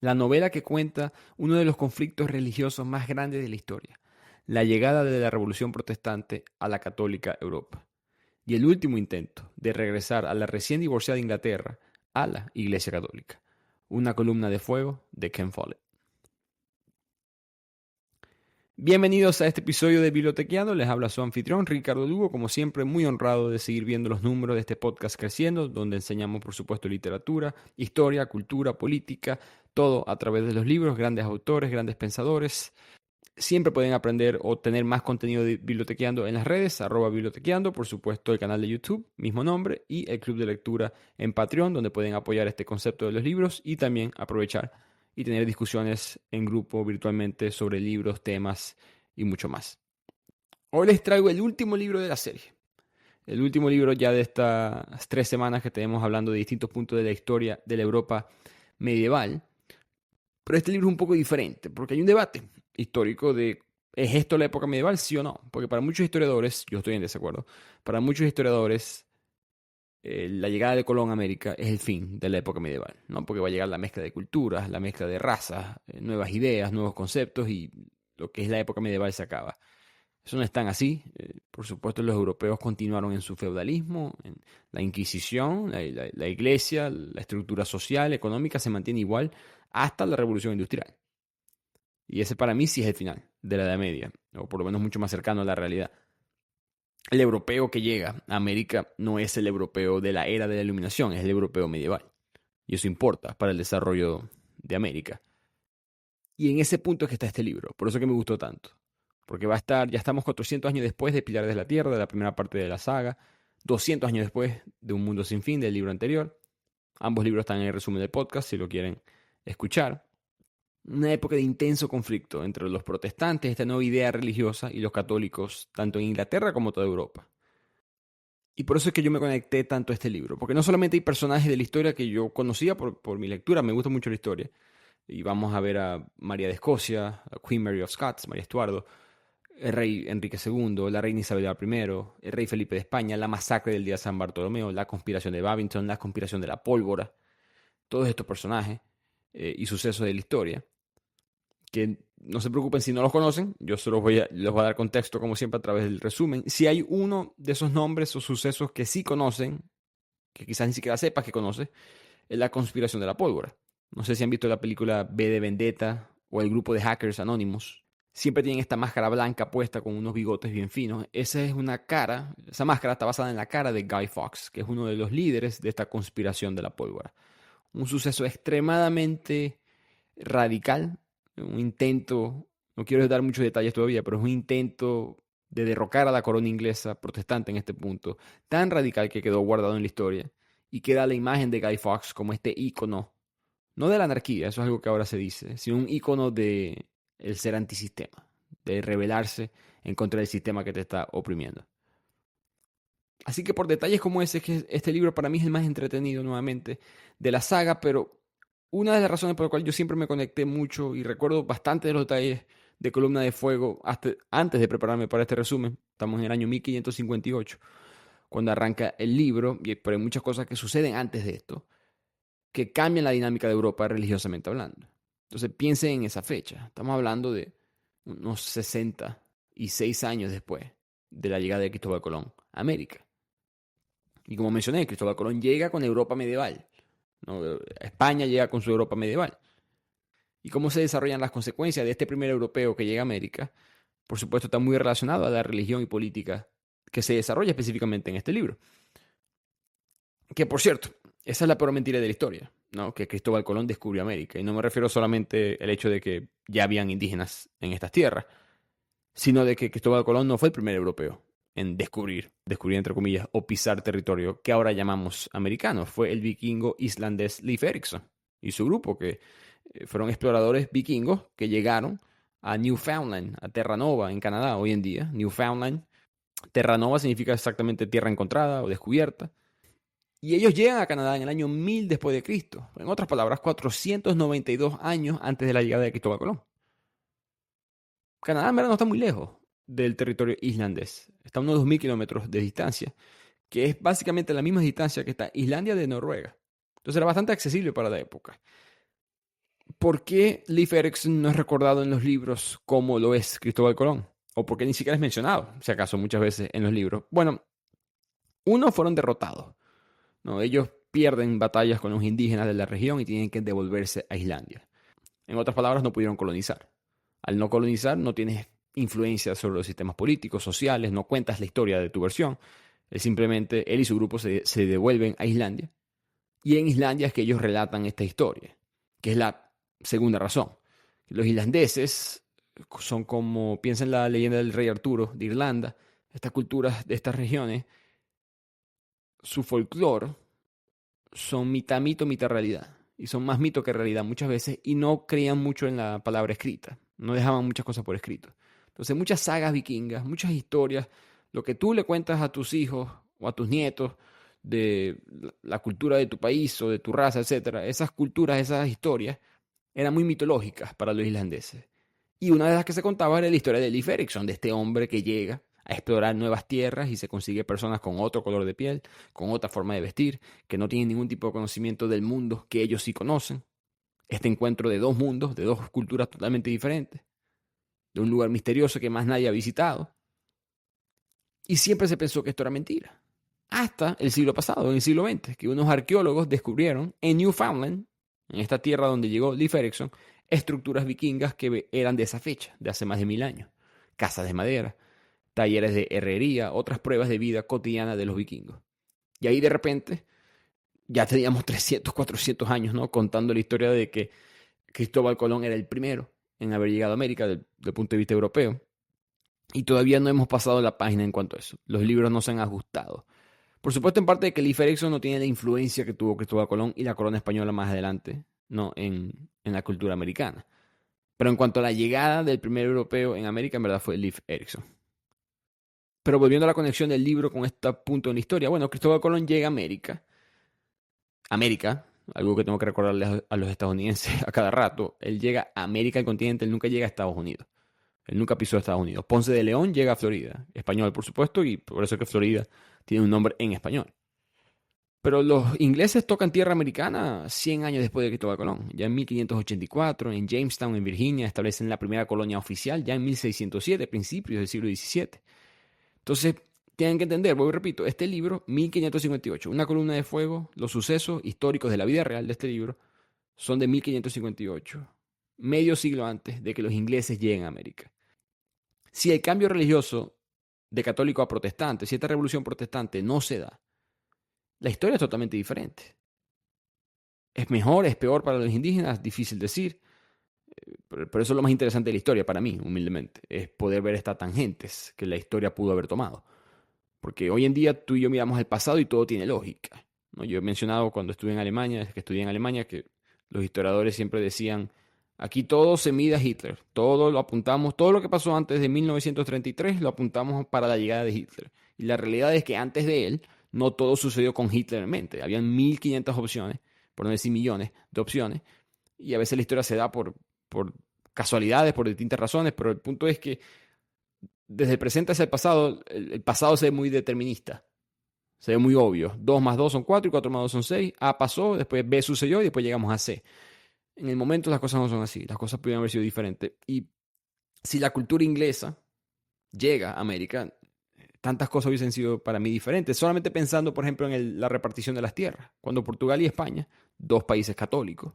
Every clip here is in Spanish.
La novela que cuenta uno de los conflictos religiosos más grandes de la historia, la llegada de la Revolución Protestante a la católica Europa y el último intento de regresar a la recién divorciada Inglaterra a la Iglesia Católica. Una columna de fuego de Ken Follett. Bienvenidos a este episodio de Bibliotequeando. Les habla su anfitrión Ricardo Lugo, como siempre muy honrado de seguir viendo los números de este podcast creciendo, donde enseñamos por supuesto literatura, historia, cultura, política, todo a través de los libros, grandes autores, grandes pensadores. Siempre pueden aprender o tener más contenido de Bibliotequeando en las redes, @bibliotequeando, por supuesto el canal de YouTube, mismo nombre, y el club de lectura en Patreon, donde pueden apoyar este concepto de los libros y también aprovechar y tener discusiones en grupo virtualmente sobre libros, temas y mucho más. Hoy les traigo el último libro de la serie. El último libro ya de estas 3 semanas que tenemos hablando de distintos puntos de la historia de la Europa medieval. Pero este libro es un poco diferente, porque hay un debate histórico de ¿es esto la época medieval, sí o no? Porque para muchos historiadores, yo estoy en desacuerdo, para muchos historiadores la llegada de Colón a América es el fin de la época medieval, ¿no? Porque va a llegar la mezcla de culturas, la mezcla de razas, nuevas ideas, nuevos conceptos y lo que es la época medieval se acaba. Eso no es tan así. Por supuesto, los europeos continuaron en su feudalismo, en la Inquisición, la iglesia, la estructura social, económica se mantiene igual hasta la Revolución Industrial. Y ese para mí sí es el final de la Edad Media, o por lo menos mucho más cercano a la realidad. El europeo que llega a América no es el europeo de la era de la Iluminación, es el europeo medieval. Y eso importa para el desarrollo de América. Y en ese punto es que está este libro, por eso que me gustó tanto. Porque va a estar, ya estamos 400 años después de Pilares de la Tierra, de la primera parte de la saga, 200 años después de Un Mundo Sin Fin, del libro anterior. Ambos libros están en el resumen del podcast si lo quieren escuchar. Una época de intenso conflicto entre los protestantes, esta nueva idea religiosa, y los católicos, tanto en Inglaterra como toda Europa. Y por eso es que yo me conecté tanto a este libro, porque no solamente hay personajes de la historia que yo conocía por mi lectura, me gusta mucho la historia, y vamos a ver a María de Escocia, a Queen Mary of Scots, María Estuardo, el rey Enrique II, la reina Isabel I, el rey Felipe de España, la masacre del día de San Bartolomeo, la conspiración de Babington, la conspiración de la pólvora, todos estos personajes y sucesos de la historia, que no se preocupen si no los conocen, yo se les voy a dar contexto como siempre a través del resumen. Si hay uno de esos nombres o sucesos que sí conocen, que quizás ni siquiera sepas que conoces, es la conspiración de la pólvora. No sé si han visto la película V de Vendetta o el grupo de hackers Anonymous. Siempre tienen esta máscara blanca puesta con unos bigotes bien finos. Esa es una cara, esa máscara está basada en la cara de Guy Fawkes, que es uno de los líderes de esta conspiración de la pólvora. Un suceso extremadamente radical, un intento, no quiero dar muchos detalles todavía, pero es un intento de derrocar a la corona inglesa protestante en este punto, tan radical que quedó guardado en la historia y queda la imagen de Guy Fawkes como este ícono, no de la anarquía, eso es algo que ahora se dice, sino un ícono de el ser antisistema, de rebelarse en contra del sistema que te está oprimiendo. Así que por detalles como ese, es que este libro para mí es el más entretenido nuevamente de la saga, pero una de las razones por las cuales yo siempre me conecté mucho y recuerdo bastante de los detalles de Columna de Fuego hasta, antes de prepararme para este resumen, estamos en el año 1558, cuando arranca el libro, pero hay muchas cosas que suceden antes de esto, que cambian la dinámica de Europa religiosamente hablando. Entonces piensen en esa fecha, estamos hablando de unos 66 años después de la llegada de Cristóbal Colón a América. Y como mencioné, Cristóbal Colón llega con Europa medieval, ¿no? España llega con su Europa medieval. ¿Y cómo se desarrollan las consecuencias de este primer europeo que llega a América? Por supuesto, está muy relacionado a la religión y política que se desarrolla específicamente en este libro. Que, por cierto, esa es la peor mentira de la historia, ¿no? Que Cristóbal Colón descubrió América. Y no me refiero solamente al hecho de que ya habían indígenas en estas tierras, sino de que Cristóbal Colón no fue el primer europeo en descubrir entre comillas, o pisar territorio que ahora llamamos americano. Fue el vikingo islandés Leif Erikson y su grupo, que fueron exploradores vikingos que llegaron a Newfoundland, a Terra Nova, en Canadá hoy en día. Newfoundland, Terra Nova significa exactamente tierra encontrada o descubierta. Y ellos llegan a Canadá en el año 1000 después de Cristo. En otras palabras, 492 años antes de la llegada de Cristóbal Colón. Canadá en verdad no está muy lejos del territorio islandés. Está a unos 2000 kilómetros de distancia, que es básicamente la misma distancia que está Islandia de Noruega. Entonces era bastante accesible para la época. ¿por qué Leif Erikson no es recordado en los libros como lo es Cristóbal Colón? ¿O por qué ni siquiera es mencionado, si acaso, muchas veces en los libros? Bueno, uno, fueron derrotados, ¿no? Ellos pierden batallas con los indígenas de la región y tienen que devolverse a Islandia. En otras palabras, no pudieron colonizar. Al no colonizar, no tienes influencia sobre los sistemas políticos, sociales, no cuentas la historia de tu versión. Simplemente él y su grupo se devuelven a Islandia. Y en Islandia es que ellos relatan esta historia, que es la segunda razón. Los islandeses son como, piensa en la leyenda del rey Arturo de Irlanda, estas culturas de estas regiones, su folclore son mitad mito, mitad realidad. Y son más mito que realidad muchas veces y no creían mucho en la palabra escrita. No dejaban muchas cosas por escrito. Entonces muchas sagas vikingas, muchas historias, lo que tú le cuentas a tus hijos o a tus nietos de la cultura de tu país o de tu raza, etcétera, esas culturas, esas historias eran muy mitológicas para los islandeses. Y una de las que se contaba era la historia de Leif Erikson, de este hombre que llega a explorar nuevas tierras y se consigue personas con otro color de piel, con otra forma de vestir, que no tienen ningún tipo de conocimiento del mundo que ellos sí conocen. Este encuentro de dos mundos, de dos culturas totalmente diferentes, de un lugar misterioso que más nadie ha visitado. Y siempre se pensó que esto era mentira. Hasta el siglo pasado, en el siglo XX, que unos arqueólogos descubrieron en Newfoundland, en esta tierra donde llegó Leif Erikson, estructuras vikingas que eran de esa fecha, de hace más de 1000 años. Casas de madera, talleres de herrería, otras pruebas de vida cotidiana de los vikingos. Y ahí de repente ya teníamos 300, 400 años, ¿no? Contando la historia de que Cristóbal Colón era el primero en haber llegado a América desde punto de vista europeo. Y todavía no hemos pasado la página en cuanto a eso. Los libros no se han ajustado. Por supuesto, en parte de que Leif Erikson no tiene la influencia que tuvo Cristóbal Colón y la corona española más adelante, ¿no? En la cultura americana. Pero en cuanto a la llegada del primer europeo en América, en verdad fue Leif Erikson. Pero volviendo a la conexión del libro con este punto en la historia, bueno, Cristóbal Colón llega a América. América, algo que tengo que recordarles a los estadounidenses a cada rato, él llega a América, el continente, él nunca llega a Estados Unidos. Él nunca pisó a Estados Unidos. Ponce de León llega a Florida, español por supuesto, y por eso es que Florida tiene un nombre en español. Pero los ingleses tocan tierra americana 100 años después de Cristóbal Colón. Ya en 1584, en Jamestown, en Virginia, establecen la primera colonia oficial, ya en 1607, principios del siglo XVII. Entonces, tienen que entender, vuelvo y repito, este libro, 1558, una columna de fuego, los sucesos históricos de la vida real de este libro, son de 1558, medio siglo antes de que los ingleses lleguen a América. Si el cambio religioso de católico a protestante, si esta revolución protestante no se da, la historia es totalmente diferente. ¿Es mejor, es peor para los indígenas? Difícil decir. Pero eso es lo más interesante de la historia para mí, humildemente, es poder ver estas tangentes que la historia pudo haber tomado. Porque hoy en día tú y yo miramos el pasado y todo tiene lógica, ¿no? Yo he mencionado cuando estuve en Alemania, desde que estudié en Alemania, que los historiadores siempre decían, aquí todo se mide a Hitler, todo lo apuntamos, todo lo que pasó antes de 1933 lo apuntamos para la llegada de Hitler. Y la realidad es que antes de él, no todo sucedió con Hitler en mente. Habían 1500 opciones, por no decir millones de opciones, y a veces la historia se da por casualidades, por distintas razones, pero el punto es que desde el presente hacia el pasado se ve muy determinista, se ve muy obvio. 2 más 2 son 4 y 4 más 2 son 6. A pasó, después B sucedió y después llegamos a C. En el momento las cosas no son así, las cosas pudieron haber sido diferentes. Y si la cultura inglesa llega a América, tantas cosas hubiesen sido para mí diferentes. Solamente pensando, por ejemplo, en la repartición de las tierras. Cuando Portugal y España, dos países católicos,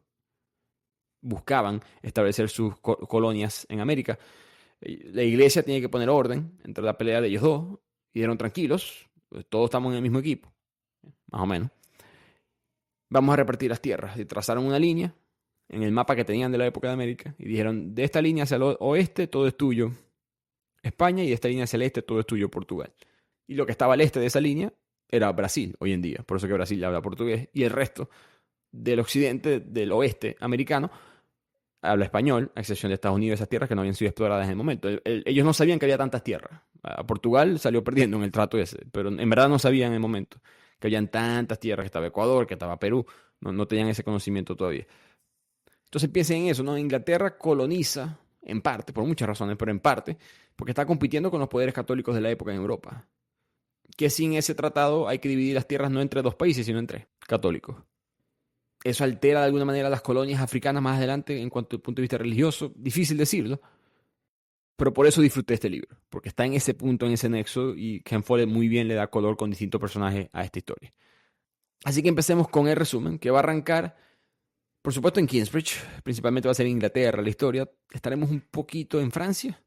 buscaban establecer sus colonias en América, la iglesia tiene que poner orden entre la pelea de ellos dos y dijeron tranquilos, pues todos estamos en el mismo equipo, más o menos. Vamos a repartir las tierras. Y trazaron una línea en el mapa que tenían de la época de América y dijeron, de esta línea hacia el oeste todo es tuyo España y de esta línea hacia el este todo es tuyo Portugal. Y lo que estaba al este de esa línea era Brasil hoy en día, por eso que Brasil habla portugués, y el resto del occidente, del oeste americano, habla español, a excepción de Estados Unidos, esas tierras que no habían sido exploradas en el momento. Ellos no sabían que había tantas tierras. A Portugal salió perdiendo en el trato ese, pero en verdad no sabían en el momento que habían tantas tierras, que estaba Ecuador, que estaba Perú, no tenían ese conocimiento todavía. Entonces piensen en eso, ¿no? Inglaterra coloniza, en parte, por muchas razones, pero en parte, porque está compitiendo con los poderes católicos de la época en Europa. Que sin ese tratado hay que dividir las tierras no entre dos países, sino entre católicos. eso altera de alguna manera las colonias africanas más adelante en cuanto al punto de vista religioso. Difícil decirlo, pero por eso disfruté este libro, porque está en ese punto, en ese nexo, y Ken Follett muy bien le da color con distintos personajes a esta historia. Así que empecemos con el resumen, que va a arrancar, por supuesto, en Kingsbridge. Principalmente va a ser en Inglaterra la historia. Estaremos un poquito en Francia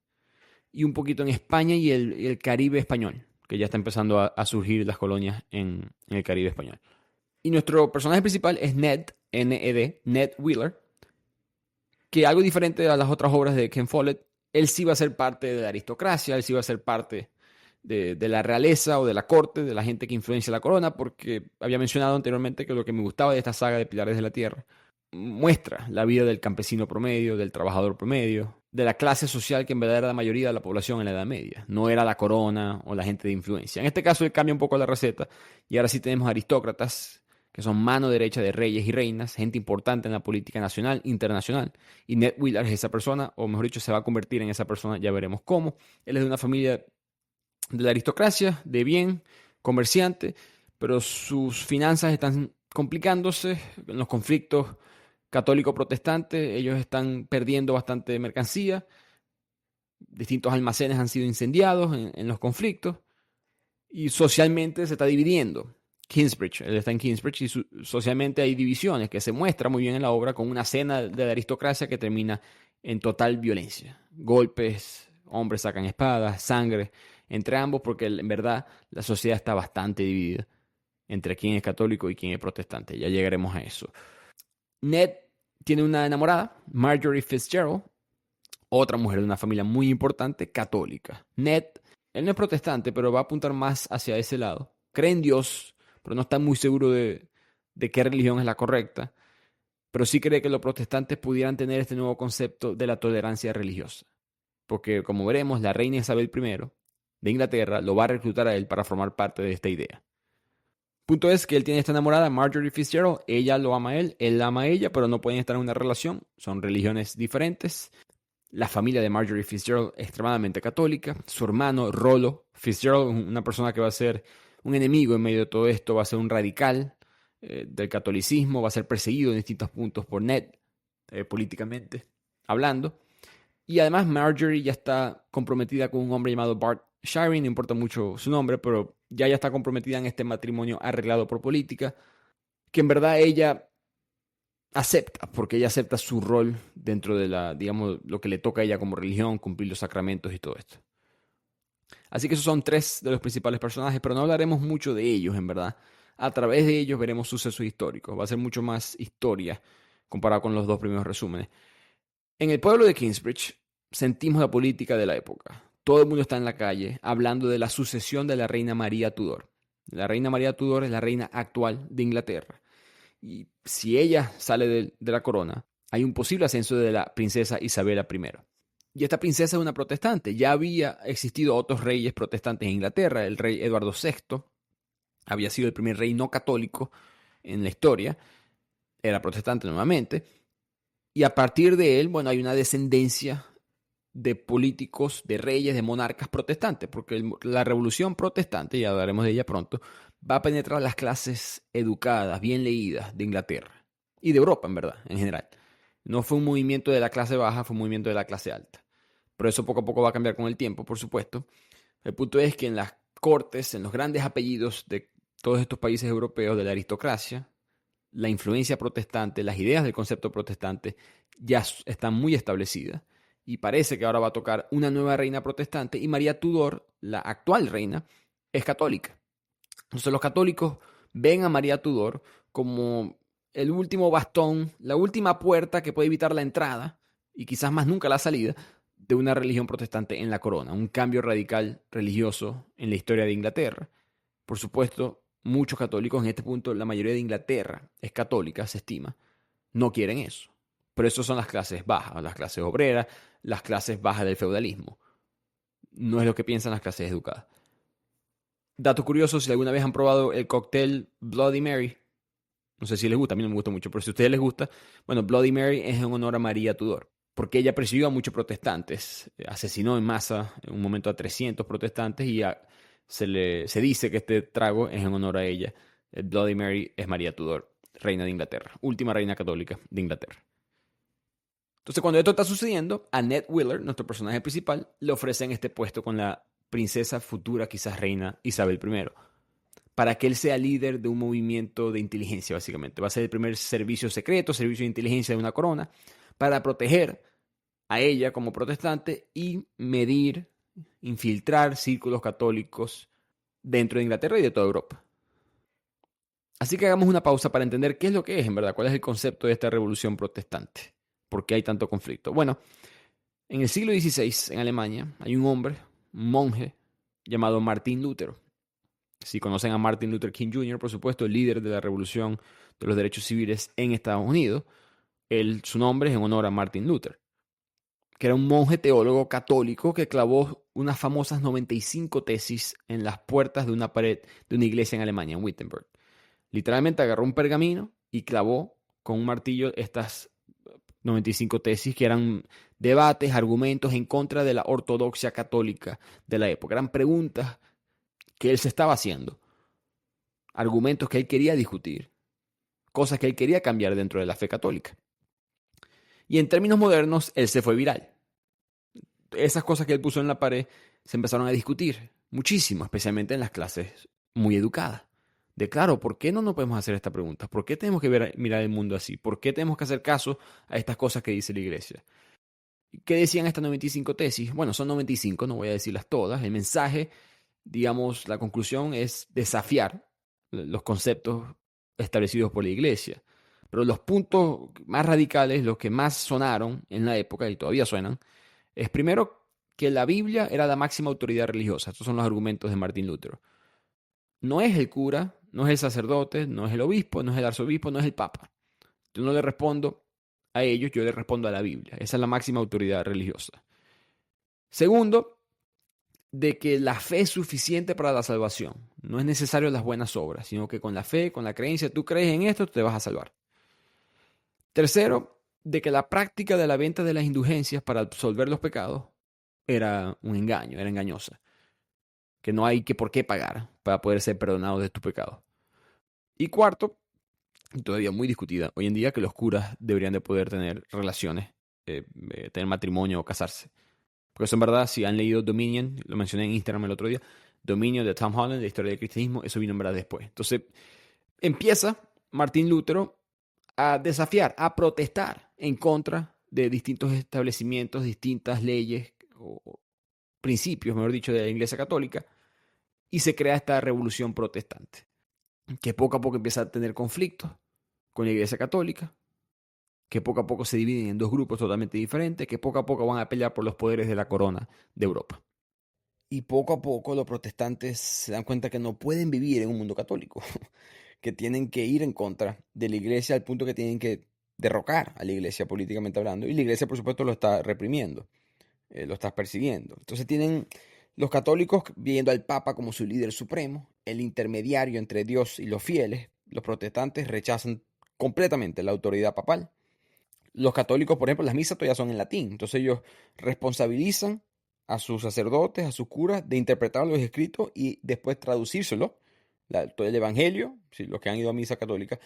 y un poquito en España y el Caribe español, que ya está empezando a surgir las colonias en el Caribe español. Y nuestro personaje principal es Ned, N-E-D, Ned Wheeler, que algo diferente a las otras obras de Ken Follett, él sí va a ser parte de la aristocracia, él sí va a ser parte de la realeza o de la corte, de la gente que influencia la corona, porque había mencionado anteriormente que lo que me gustaba de esta saga de Pilares de la Tierra muestra la vida del campesino promedio, del trabajador promedio, de la clase social que en verdad era la mayoría de la población en la Edad Media. No era la corona o la gente de influencia. En este caso él cambia un poco la receta y ahora sí tenemos aristócratas que son mano derecha de reyes y reinas, gente importante en la política nacional, internacional. Y Ned Wheeler es esa persona, o mejor dicho, se va a convertir en esa persona, ya veremos cómo. Él es de una familia de la aristocracia, de bien, comerciante, pero sus finanzas están complicándose en los conflictos católico-protestante, ellos están perdiendo bastante mercancía, distintos almacenes han sido incendiados en los conflictos, y socialmente se está dividiendo. Kingsbridge, él está en Kingsbridge y socialmente hay divisiones que se muestra muy bien en la obra con una escena de la aristocracia que termina en total violencia. Golpes, hombres sacan espadas, sangre entre ambos porque en verdad la sociedad está bastante dividida entre quién es católico y quién es protestante. Ya llegaremos a eso. Ned tiene una enamorada, Marjorie Fitzgerald, otra mujer de una familia muy importante, católica. Ned, él no es protestante, pero va a apuntar más hacia ese lado. Cree en Dios, pero no está muy seguro de qué religión es la correcta. Pero sí cree que los protestantes pudieran tener este nuevo concepto de la tolerancia religiosa. Porque, como veremos, la reina Isabel I de Inglaterra lo va a reclutar a él para formar parte de esta idea. Punto es que él tiene esta enamorada, Marjorie Fitzgerald, ella lo ama a él la ama a ella, pero no pueden estar en una relación, son religiones diferentes. La familia de Marjorie Fitzgerald es extremadamente católica, su hermano Rollo Fitzgerald, una persona que va a ser un enemigo en medio de todo esto, va a ser un radical del catolicismo, va a ser perseguido en distintos puntos por Ned, políticamente hablando. Y además Marjorie ya está comprometida con un hombre llamado Bart Shiring, no importa mucho su nombre, pero ya está comprometida en este matrimonio arreglado por política, que en verdad ella acepta, porque ella acepta su rol dentro de digamos, lo que le toca a ella como religión, cumplir los sacramentos y todo esto. Así que esos son tres de los principales personajes, pero no hablaremos mucho de ellos, en verdad. A través de ellos veremos sucesos históricos. Va a ser mucho más historia comparado con los dos primeros resúmenes. En el pueblo de Kingsbridge sentimos la política de la época. Todo el mundo está en la calle hablando de la sucesión de la reina María Tudor. La reina María Tudor es la reina actual de Inglaterra. Y si ella sale de la corona, hay un posible ascenso de la princesa Isabela I. Y esta princesa es una protestante. Ya había existido otros reyes protestantes en Inglaterra. El rey Eduardo VI había sido el primer rey no católico en la historia. Era protestante nuevamente. Y a partir de él, bueno, hay una descendencia de políticos, de reyes, de monarcas protestantes, porque la revolución protestante, ya hablaremos de ella pronto, va a penetrar las clases educadas, bien leídas de Inglaterra y de Europa, en verdad, en general. No fue un movimiento de la clase baja, fue un movimiento de la clase alta. Pero eso poco a poco va a cambiar con el tiempo, por supuesto. El punto es que en las cortes, en los grandes apellidos de todos estos países europeos de la aristocracia, la influencia protestante, las ideas del concepto protestante ya están muy establecidas. Y parece que ahora va a tocar una nueva reina protestante y María Tudor, la actual reina, es católica. Entonces los católicos ven a María Tudor como el último bastón, la última puerta que puede evitar la entrada y quizás más nunca la salida de una religión protestante en la corona, un cambio radical religioso en la historia de Inglaterra. Por supuesto, muchos católicos en este punto, la mayoría de Inglaterra es católica, se estima, no quieren eso. Pero eso son las clases bajas, las clases obreras, las clases bajas del feudalismo. No es lo que piensan las clases educadas. Dato curioso, si alguna vez han probado el cóctel Bloody Mary, no sé si les gusta, a mí no me gusta mucho, pero si a ustedes les gusta, bueno, Bloody Mary es en honor a María Tudor, porque ella persiguió a muchos protestantes, asesinó en masa en un momento a 300 protestantes y se dice que este trago es en honor a ella. El Bloody Mary es María Tudor. reina de Inglaterra, última reina católica de Inglaterra. Entonces, cuando esto está sucediendo, a Ned Wheeler, nuestro personaje principal, le ofrecen este puesto con la princesa futura, quizás reina Isabel I, para que él sea líder de un movimiento de inteligencia, básicamente. Va a ser el primer servicio secreto, servicio de inteligencia de una corona, para proteger a ella como protestante y medir, infiltrar círculos católicos dentro de Inglaterra y de toda Europa. Así que hagamos una pausa para entender qué es lo que es, en verdad, cuál es el concepto de esta revolución protestante. ¿Por qué hay tanto conflicto? Bueno, en el siglo XVI, en Alemania, hay un hombre, un monje, llamado Martín Lutero. Si conocen a Martin Luther King Jr., por supuesto, el líder de la revolución de los derechos civiles en Estados Unidos, su nombre es en honor a Martin Luther, que era un monje teólogo católico que clavó unas famosas 95 tesis en las puertas de una pared de una iglesia en Alemania, en Wittenberg. Literalmente agarró un pergamino y clavó con un martillo estas 95 tesis que eran debates, argumentos en contra de la ortodoxia católica de la época. Eran preguntas que él se estaba haciendo, argumentos que él quería discutir, cosas que él quería cambiar dentro de la fe católica. Y en términos modernos, él se fue viral. Esas cosas que él puso en la pared se empezaron a discutir muchísimo, especialmente en las clases muy educadas. De claro, ¿por qué no nos podemos hacer estas preguntas? ¿Por qué tenemos que mirar el mundo así? ¿Por qué tenemos que hacer caso a estas cosas que dice la iglesia? ¿Qué decían estas 95 tesis? Bueno, son 95, no voy a decirlas todas. El mensaje, digamos, la conclusión es desafiar los conceptos establecidos por la iglesia. Pero los puntos más radicales, los que más sonaron en la época y todavía suenan, es primero que la Biblia era la máxima autoridad religiosa. Estos son los argumentos de Martín Lutero. No es el cura, no es el sacerdote, no es el obispo, no es el arzobispo, no es el papa. Yo no le respondo a ellos, yo le respondo a la Biblia. Esa es la máxima autoridad religiosa. Segundo, de que la fe es suficiente para la salvación. No es necesario las buenas obras, sino que con la fe, con la creencia, tú crees en esto, te vas a salvar. Tercero, de que la práctica de la venta de las indulgencias para absolver los pecados era un engaño, era engañosa. Que no hay que por qué pagar para poder ser perdonado de tus pecados. Y cuarto, y todavía muy discutida hoy en día, que los curas deberían de poder tener relaciones, tener matrimonio o casarse. Porque eso en verdad, si han leído Dominion, lo mencioné en Instagram el otro día, Dominion de Tom Holland, la historia del cristianismo, eso vino en verdad después. Entonces, empieza Martín Lutero a desafiar, a protestar en contra de distintos establecimientos, distintas leyes o principios, mejor dicho, de la Iglesia Católica, y se crea esta revolución protestante, que poco a poco empieza a tener conflictos con la Iglesia Católica, que poco a poco se dividen en dos grupos totalmente diferentes, que poco a poco van a pelear por los poderes de la corona de Europa. Y poco a poco los protestantes se dan cuenta que no pueden vivir en un mundo católico, que tienen que ir en contra de la iglesia al punto que tienen que derrocar a la iglesia políticamente hablando. Y la iglesia, por supuesto, lo está reprimiendo, lo está persiguiendo. Entonces tienen los católicos viendo al Papa como su líder supremo, el intermediario entre Dios y los fieles. Los protestantes rechazan completamente la autoridad papal. Los católicos, por ejemplo, las misas todavía son en latín. Entonces ellos responsabilizan a sus sacerdotes, a sus curas, de interpretar los escritos y después traducírselo. Todo el Evangelio, si los que han ido a misa católica,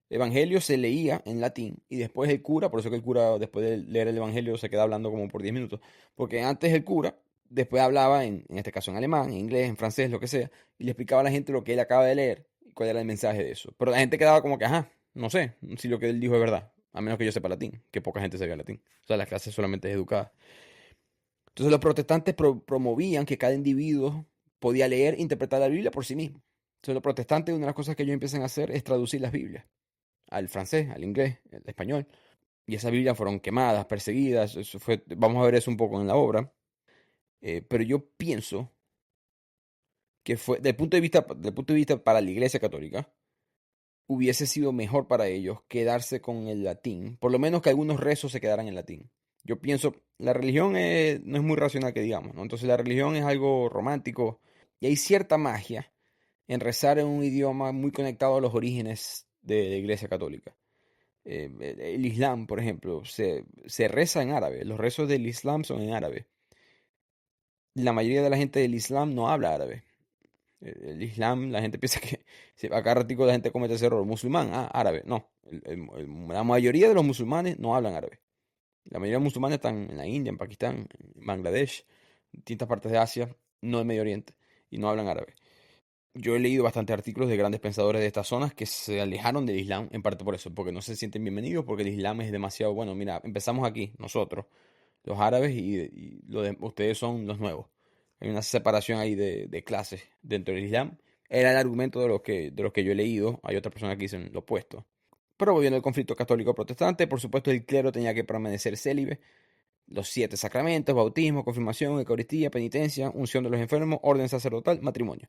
el Evangelio se leía en latín y después el cura, por eso que el cura después de leer el Evangelio se queda hablando como por 10 minutos, porque antes el cura después hablaba en este caso en alemán, en inglés, en francés, lo que sea, y le explicaba a la gente lo que él acaba de leer y cuál era el mensaje de eso. Pero la gente quedaba como que, ajá, no sé si lo que él dijo es verdad, a menos que yo sepa latín, que poca gente sabía latín. O sea, la clase solamente es educada. Entonces los protestantes promovían que cada individuo podía leer e interpretar la Biblia por sí mismo. Entonces los protestantes, una de las cosas que ellos empiezan a hacer es traducir las Biblias al francés, al inglés, al español. Y esas Biblias fueron quemadas, perseguidas. Eso fue, vamos a ver eso un poco en la obra. Pero yo pienso que fue, del punto de vista para la Iglesia Católica, hubiese sido mejor para ellos quedarse con el latín. Por lo menos que algunos rezos se quedaran en latín. Yo pienso, la religión no es muy racional que digamos, ¿no? Entonces la religión es algo romántico y hay cierta magia en rezar en un idioma muy conectado a los orígenes de la Iglesia Católica. El Islam, por ejemplo, se reza en árabe. Los rezos del Islam son en árabe. La mayoría de la gente del Islam no habla árabe. El Islam, la gente piensa que Sí, acá ratico la gente comete ese error. Musulmán, árabe. No, la mayoría de los musulmanes no hablan árabe. La mayoría de los musulmanes están en la India, en Pakistán, en Bangladesh, en distintas partes de Asia, no en Medio Oriente, y no hablan árabe. Yo he leído bastantes artículos de grandes pensadores de estas zonas que se alejaron del Islam, en parte por eso, porque no se sienten bienvenidos, porque el Islam es demasiado bueno. Mira, empezamos aquí, nosotros, los árabes, y ustedes son los nuevos. Hay una separación ahí de clases dentro del Islam. Era el argumento de los que yo he leído. Hay otras personas que dicen lo opuesto. Pero volviendo al conflicto católico-protestante, por supuesto el clero tenía que permanecer célibe. Los 7 sacramentos: bautismo, confirmación, eucaristía, penitencia, unción de los enfermos, orden sacerdotal, matrimonio.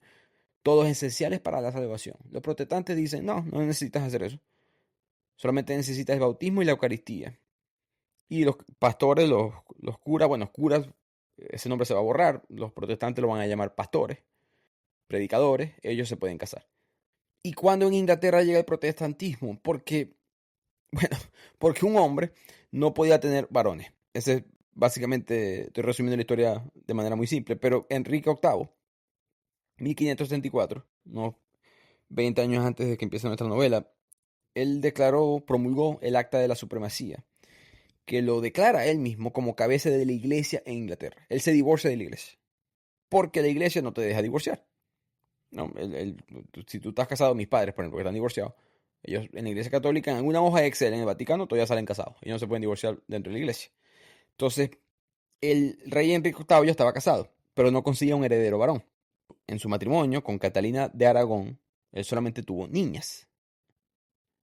Todos esenciales para la salvación. Los protestantes dicen, no, no necesitas hacer eso. Solamente necesitas el bautismo y la Eucaristía. Y los pastores, los curas, bueno, curas, ese nombre se va a borrar. Los protestantes lo van a llamar pastores, predicadores, ellos se pueden casar. ¿Y cuándo en Inglaterra llega el protestantismo? Porque, bueno, porque un hombre no podía tener varones. Ese es básicamente, estoy resumiendo la historia de manera muy simple, pero Enrique VIII, 1534, unos 20 años antes de que empiece nuestra novela, él promulgó el Acta de la Supremacía, que lo declara él mismo como cabeza de la iglesia en Inglaterra. Él se divorcia de la iglesia, porque la iglesia no te deja divorciar. No, si tú estás casado, mis padres, por ejemplo, que están divorciados, ellos en la iglesia católica, en alguna hoja de Excel en el Vaticano, todavía salen casados. Ellos no se pueden divorciar dentro de la iglesia. Entonces, el rey Enrique VIII ya estaba casado, pero no conseguía un heredero varón. En su matrimonio con Catalina de Aragón, él solamente tuvo niñas.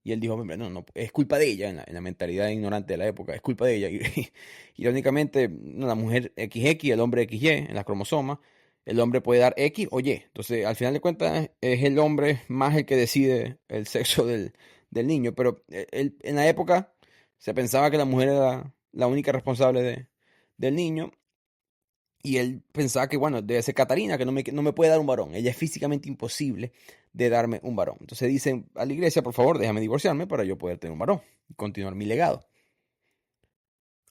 Y él dijo, hombre, no, no, es culpa de ella, en la mentalidad ignorante de la época, es culpa de ella. Y irónicamente, no, la mujer XX, el hombre XY, en la cromosoma, el hombre puede dar X o Y. Entonces, al final de cuentas, es el hombre más el que decide el sexo del niño. Pero en la época se pensaba que la mujer era la única responsable del niño. Y él pensaba que, bueno, debe ser Catarina, que no me puede dar un varón. Ella es físicamente imposible de darme un varón. Entonces dicen a la iglesia, por favor, déjame divorciarme para yo poder tener un varón y continuar mi legado.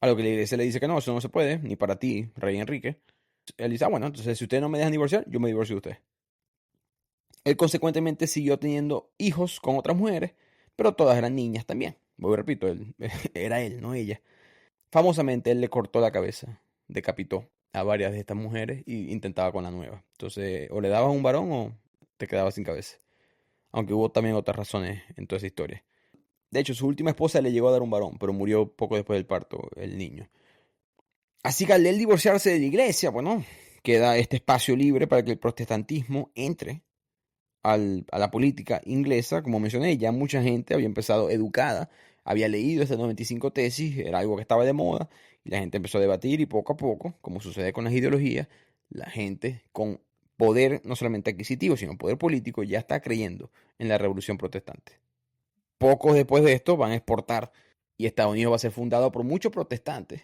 A lo que la iglesia le dice que no, eso no se puede, ni para ti, rey Enrique. Él dice, bueno, entonces si ustedes no me dejan divorciar, yo me divorcio de ustedes. Él consecuentemente siguió teniendo hijos con otras mujeres, pero todas eran niñas también. Voy, repito, era él, no ella. Famosamente, él le cortó la cabeza, decapitó a varias de estas mujeres y intentaba con la nueva. Entonces, o le dabas un varón o te quedabas sin cabeza. Aunque hubo también otras razones en toda esa historia. De hecho, su última esposa le llegó a dar un varón, pero murió poco después del parto, el niño. Así que al él divorciarse de la iglesia, bueno, queda este espacio libre para que el protestantismo entre a la política inglesa. Como mencioné, ya mucha gente había empezado educada, había leído estas 95 tesis, era algo que estaba de moda, y la gente empezó a debatir y poco a poco, como sucede con las ideologías, la gente con poder no solamente adquisitivo, sino poder político, ya está creyendo en la revolución protestante. Pocos después de esto van a exportar y Estados Unidos va a ser fundado por muchos protestantes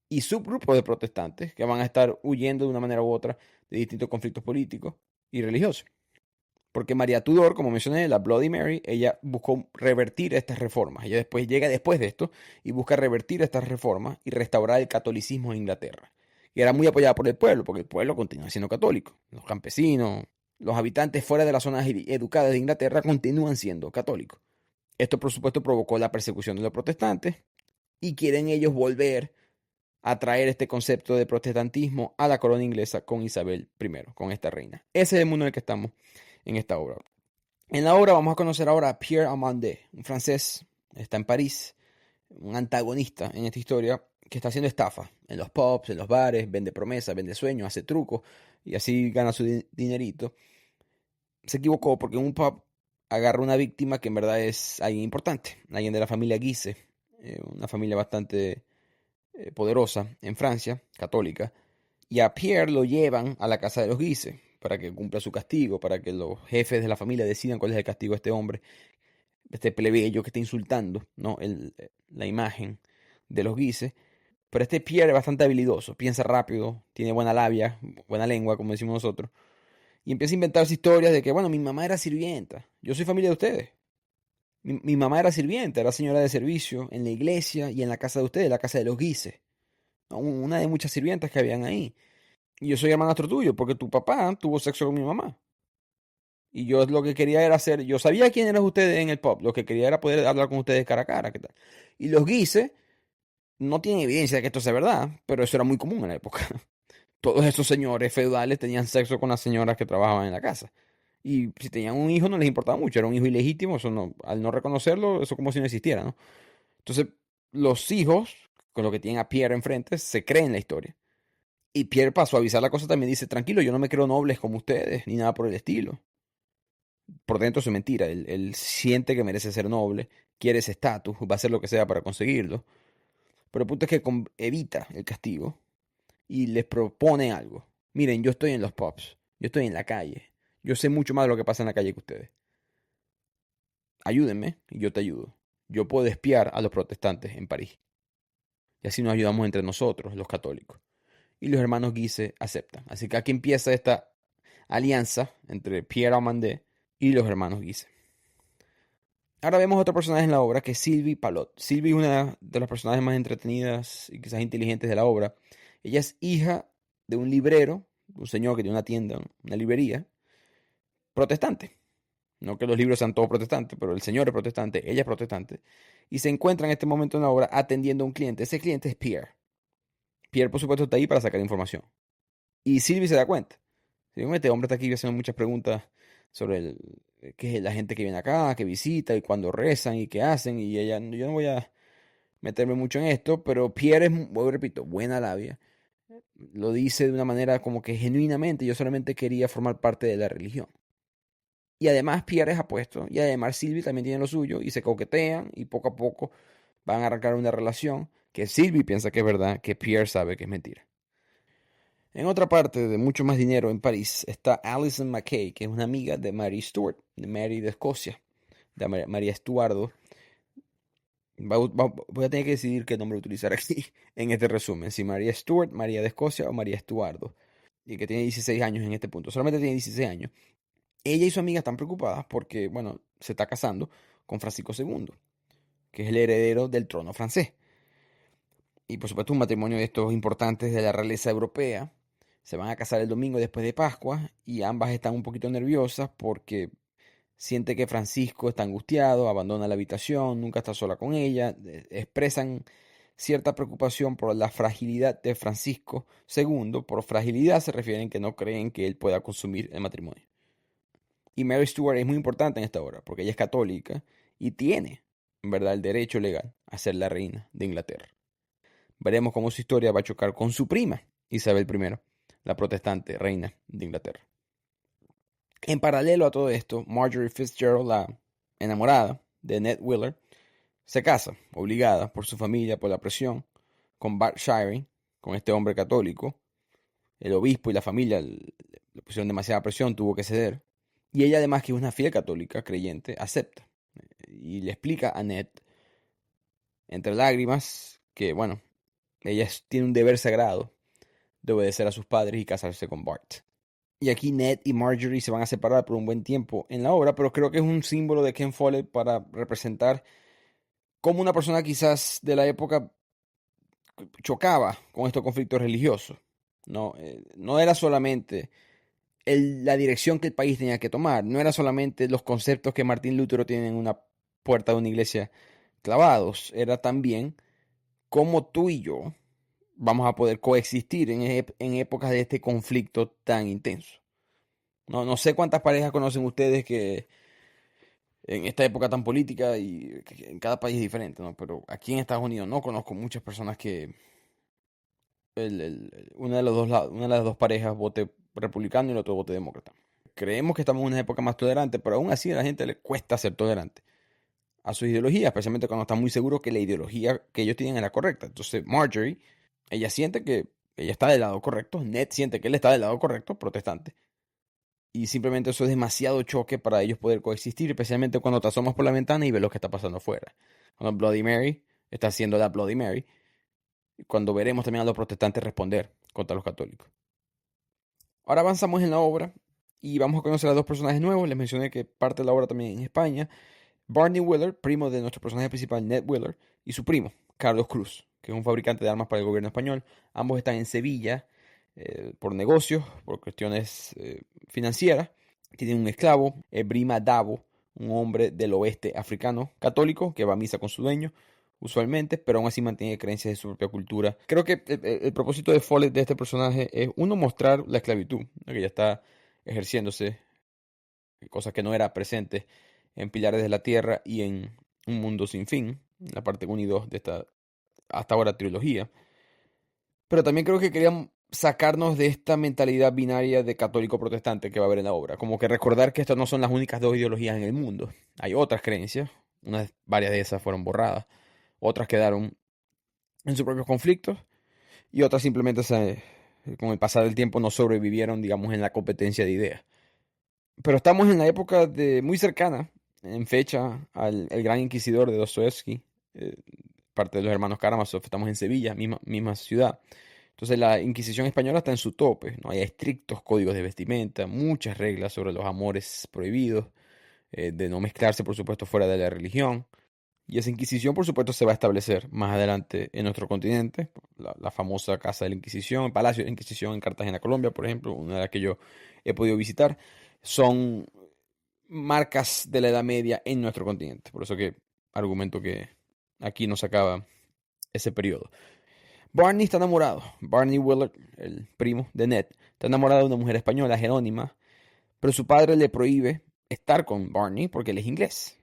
y subgrupos de protestantes que van a estar huyendo de una manera u otra de distintos conflictos políticos y religiosos. Porque María Tudor, como mencioné, la Bloody Mary, ella buscó revertir estas reformas. Ella llega después de esto y busca revertir estas reformas y restaurar el catolicismo en Inglaterra. Y era muy apoyada por el pueblo, porque el pueblo continúa siendo católico. Los campesinos, los habitantes fuera de las zonas educadas de Inglaterra continúan siendo católicos. Esto, por supuesto, provocó la persecución de los protestantes y quieren ellos volver a traer este concepto de protestantismo a la corona inglesa con Isabel I, con esta reina. Ese es el mundo en el que estamos en esta obra. En la obra vamos a conocer ahora a Pierre Amandé, un francés, está en París, un antagonista en esta historia que está haciendo estafa en los pubs, en los bares, vende promesas, vende sueños, hace trucos y así gana su dinerito. Se equivocó porque en un pub agarra una víctima que en verdad es alguien importante, alguien de la familia Guise, una familia bastante poderosa en Francia, católica, y a Pierre lo llevan a la casa de los Guise para que cumpla su castigo, para que los jefes de la familia decidan cuál es el castigo de este hombre, de este plebeyo que está insultando, ¿no? La imagen de los Guise. Pero este Pierre es bastante habilidoso, piensa rápido, tiene buena labia, buena lengua, como decimos nosotros, y empieza a inventarse historias de que, bueno, mi mamá era sirvienta, yo soy familia de ustedes. Mi mamá era sirvienta, era señora de servicio en la iglesia y en la casa de ustedes, la casa de los Guise, ¿no? Una de muchas sirvientas que habían ahí. Y yo soy hermanastro tuyo porque tu papá tuvo sexo con mi mamá. Y yo lo que quería era hacer, yo sabía quién eran ustedes en el pub, lo que quería era poder hablar con ustedes cara a cara, ¿qué tal? Y los guises no tienen evidencia de que esto sea verdad, pero eso era muy común en la época. Todos esos señores feudales tenían sexo con las señoras que trabajaban en la casa. Y si tenían un hijo no les importaba mucho, era un hijo ilegítimo, eso no, al no reconocerlo, eso como si no existiera, ¿no? Entonces, los hijos, con lo que tienen a Pierre enfrente, se creen la historia. Y Pierre, para suavizar la cosa, también dice, tranquilo, yo no me creo nobles como ustedes, ni nada por el estilo. Por dentro es mentira, él siente que merece ser noble, quiere ese estatus, va a hacer lo que sea para conseguirlo. Pero el punto es que evita el castigo y les propone algo. Miren, yo estoy en los pubs, yo estoy en la calle, yo sé mucho más de lo que pasa en la calle que ustedes. Ayúdenme y yo te ayudo. Yo puedo espiar a los protestantes en París. Y así nos ayudamos entre nosotros, los católicos. Y los hermanos Guise aceptan. Así que aquí empieza esta alianza entre Pierre Amandé y los hermanos Guise. Ahora vemos otro personaje en la obra que es Sylvie Palot. Sylvie es una de las personajes más entretenidas y quizás inteligentes de la obra. Ella es hija de un librero, un señor que tiene una tienda, una librería, protestante. No que los libros sean todos protestantes, pero el señor es protestante, ella es protestante. Y se encuentra en este momento en la obra atendiendo a un cliente. Ese cliente es Pierre. Pierre, por supuesto, está ahí para sacar información. Y Sylvie se da cuenta. Este hombre está aquí haciendo muchas preguntas sobre qué es la gente que viene acá, que visita y cuándo rezan y qué hacen. Y ella, yo no voy a meterme mucho en esto, pero Pierre es, repito, buena labia. Lo dice de una manera como que genuinamente yo solamente quería formar parte de la religión. Y además Pierre es apuesto, y además Sylvie también tiene lo suyo, y se coquetean, y poco a poco van a arrancar una relación que Sylvie piensa que es verdad, que Pierre sabe que es mentira. En otra parte de mucho más dinero en París está Alison Mackay, que es una amiga de Mary Stuart, de Mary de Escocia, de María Estuardo. Voy a tener que decidir qué nombre utilizar aquí en este resumen, si María Stuart, María de Escocia o María Estuardo, y que tiene 16 años en este punto, solamente tiene 16 años. Ella y su amiga están preocupadas porque, bueno, se está casando con Francisco II, que es el heredero del trono francés. Y por supuesto un matrimonio de estos importantes de la realeza europea. Se van a casar el domingo después de Pascua y ambas están un poquito nerviosas porque siente que Francisco está angustiado, abandona la habitación, nunca está sola con ella. Expresan cierta preocupación por la fragilidad de Francisco II. Por fragilidad se refieren que no creen que él pueda consumir el matrimonio. Y Mary Stuart es muy importante en esta obra porque ella es católica y tiene, en verdad, el derecho legal a ser la reina de Inglaterra. Veremos cómo su historia va a chocar con su prima, Isabel I, la protestante reina de Inglaterra. En paralelo a todo esto, Marjorie Fitzgerald, la enamorada de Ned Wheeler, se casa, obligada por su familia, por la presión, con Bart Shiring, con este hombre católico. El obispo y la familia le pusieron demasiada presión, tuvo que ceder. Y ella, además, que es una fiel católica, creyente, acepta. Y le explica a Ned, entre lágrimas, que, bueno, ella tiene un deber sagrado de obedecer a sus padres y casarse con Bart. Y aquí Ned y Marjorie se van a separar por un buen tiempo en la obra, pero creo que es un símbolo de Ken Follett para representar cómo una persona quizás de la época chocaba con estos conflictos religiosos. No, no era solamente la dirección que el país tenía que tomar, no era solamente los conceptos que Martín Lutero tiene en una puerta de una iglesia clavados, era también cómo tú y yo vamos a poder coexistir en épocas de este conflicto tan intenso. No sé cuántas parejas conocen ustedes que en esta época tan política y que en cada país es diferente, ¿no? Pero aquí en Estados Unidos no conozco muchas personas que una de una de las dos parejas vote republicano y el otro vote demócrata. Creemos que estamos en una época más tolerante, pero aún así a la gente le cuesta ser tolerante a su ideología, especialmente cuando están muy seguros que la ideología que ellos tienen es la correcta. Entonces Marjorie, ella siente que ella está del lado correcto, Ned siente que él está del lado correcto, protestante. Y simplemente eso es demasiado choque para ellos poder coexistir, especialmente cuando te asomas por la ventana y ves lo que está pasando afuera. Cuando Bloody Mary está haciendo la Bloody Mary, cuando veremos también a los protestantes responder contra los católicos. Ahora avanzamos en la obra y vamos a conocer a dos personajes nuevos. Les mencioné que parte de la obra también en España. Barney Wheeler, primo de nuestro personaje principal, Ned Wheeler, y su primo, Carlos Cruz, que es un fabricante de armas para el gobierno español. Ambos están en Sevilla por negocios, por cuestiones financieras. Tienen un esclavo, Brima Dabo, un hombre del oeste africano católico que va a misa con su dueño usualmente, pero aún así mantiene creencias de su propia cultura. Creo que el propósito de Follett de este personaje es, uno, mostrar la esclavitud, ¿no? Que ya está ejerciéndose, cosa que no era presente en Pilares de la Tierra y en Un Mundo Sin Fin, la parte 1 y 2 de esta hasta ahora trilogía. Pero también creo que querían sacarnos de esta mentalidad binaria de católico protestante que va a haber en la obra. Como que recordar que estas no son las únicas dos ideologías en el mundo. Hay otras creencias, varias de esas fueron borradas, otras quedaron en sus propios conflictos y otras simplemente con el pasar del tiempo no sobrevivieron, digamos, en la competencia de ideas. Pero estamos en la época muy cercana, en fecha, al el Gran Inquisidor de Dostoevsky, eh, parte de los hermanos Karamazov. Estamos en Sevilla, misma ciudad. Entonces la Inquisición española está en su tope, ¿no? Hay estrictos códigos de vestimenta, muchas reglas sobre los amores prohibidos, de no mezclarse, por supuesto, fuera de la religión. Y esa Inquisición, por supuesto, se va a establecer más adelante en nuestro continente. La famosa Casa de la Inquisición, el Palacio de la Inquisición en Cartagena, Colombia, por ejemplo, una de las que yo he podido visitar, son marcas de la Edad Media en nuestro continente. Por eso que argumento que aquí no se acaba ese periodo. Barney está enamorado. Barney Willard, el primo de Ned, está enamorado de una mujer española, Jerónima, pero su padre le prohíbe estar con Barney porque él es inglés,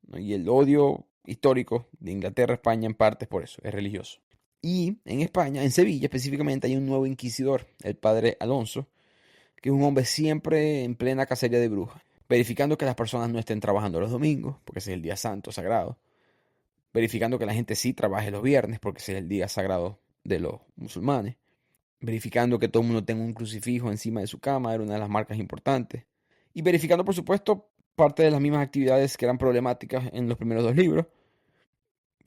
¿no? Y el odio histórico de Inglaterra a España en parte es por eso, es religioso. Y en España, en Sevilla específicamente, hay un nuevo inquisidor, el padre Alonso, que es un hombre siempre en plena cacería de brujas, verificando que las personas no estén trabajando los domingos, porque ese es el día santo, sagrado, verificando que la gente sí trabaje los viernes, porque ese es el día sagrado de los musulmanes, verificando que todo el mundo tenga un crucifijo encima de su cama, era una de las marcas importantes, y verificando, por supuesto, parte de las mismas actividades que eran problemáticas en los primeros dos libros,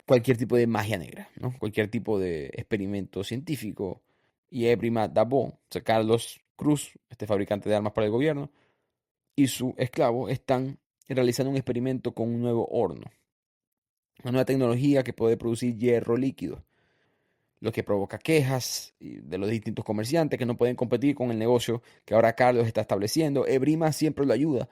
cualquier tipo de magia negra, ¿no? Cualquier tipo de experimento científico. Y Ebrima Dabo, o sea, Carlos Cruz, este fabricante de armas para el gobierno, y su esclavo están realizando un experimento con un nuevo horno, una nueva tecnología que puede producir hierro líquido, lo que provoca quejas de los distintos comerciantes que no pueden competir con el negocio que ahora Carlos está estableciendo. Ebrima siempre lo ayuda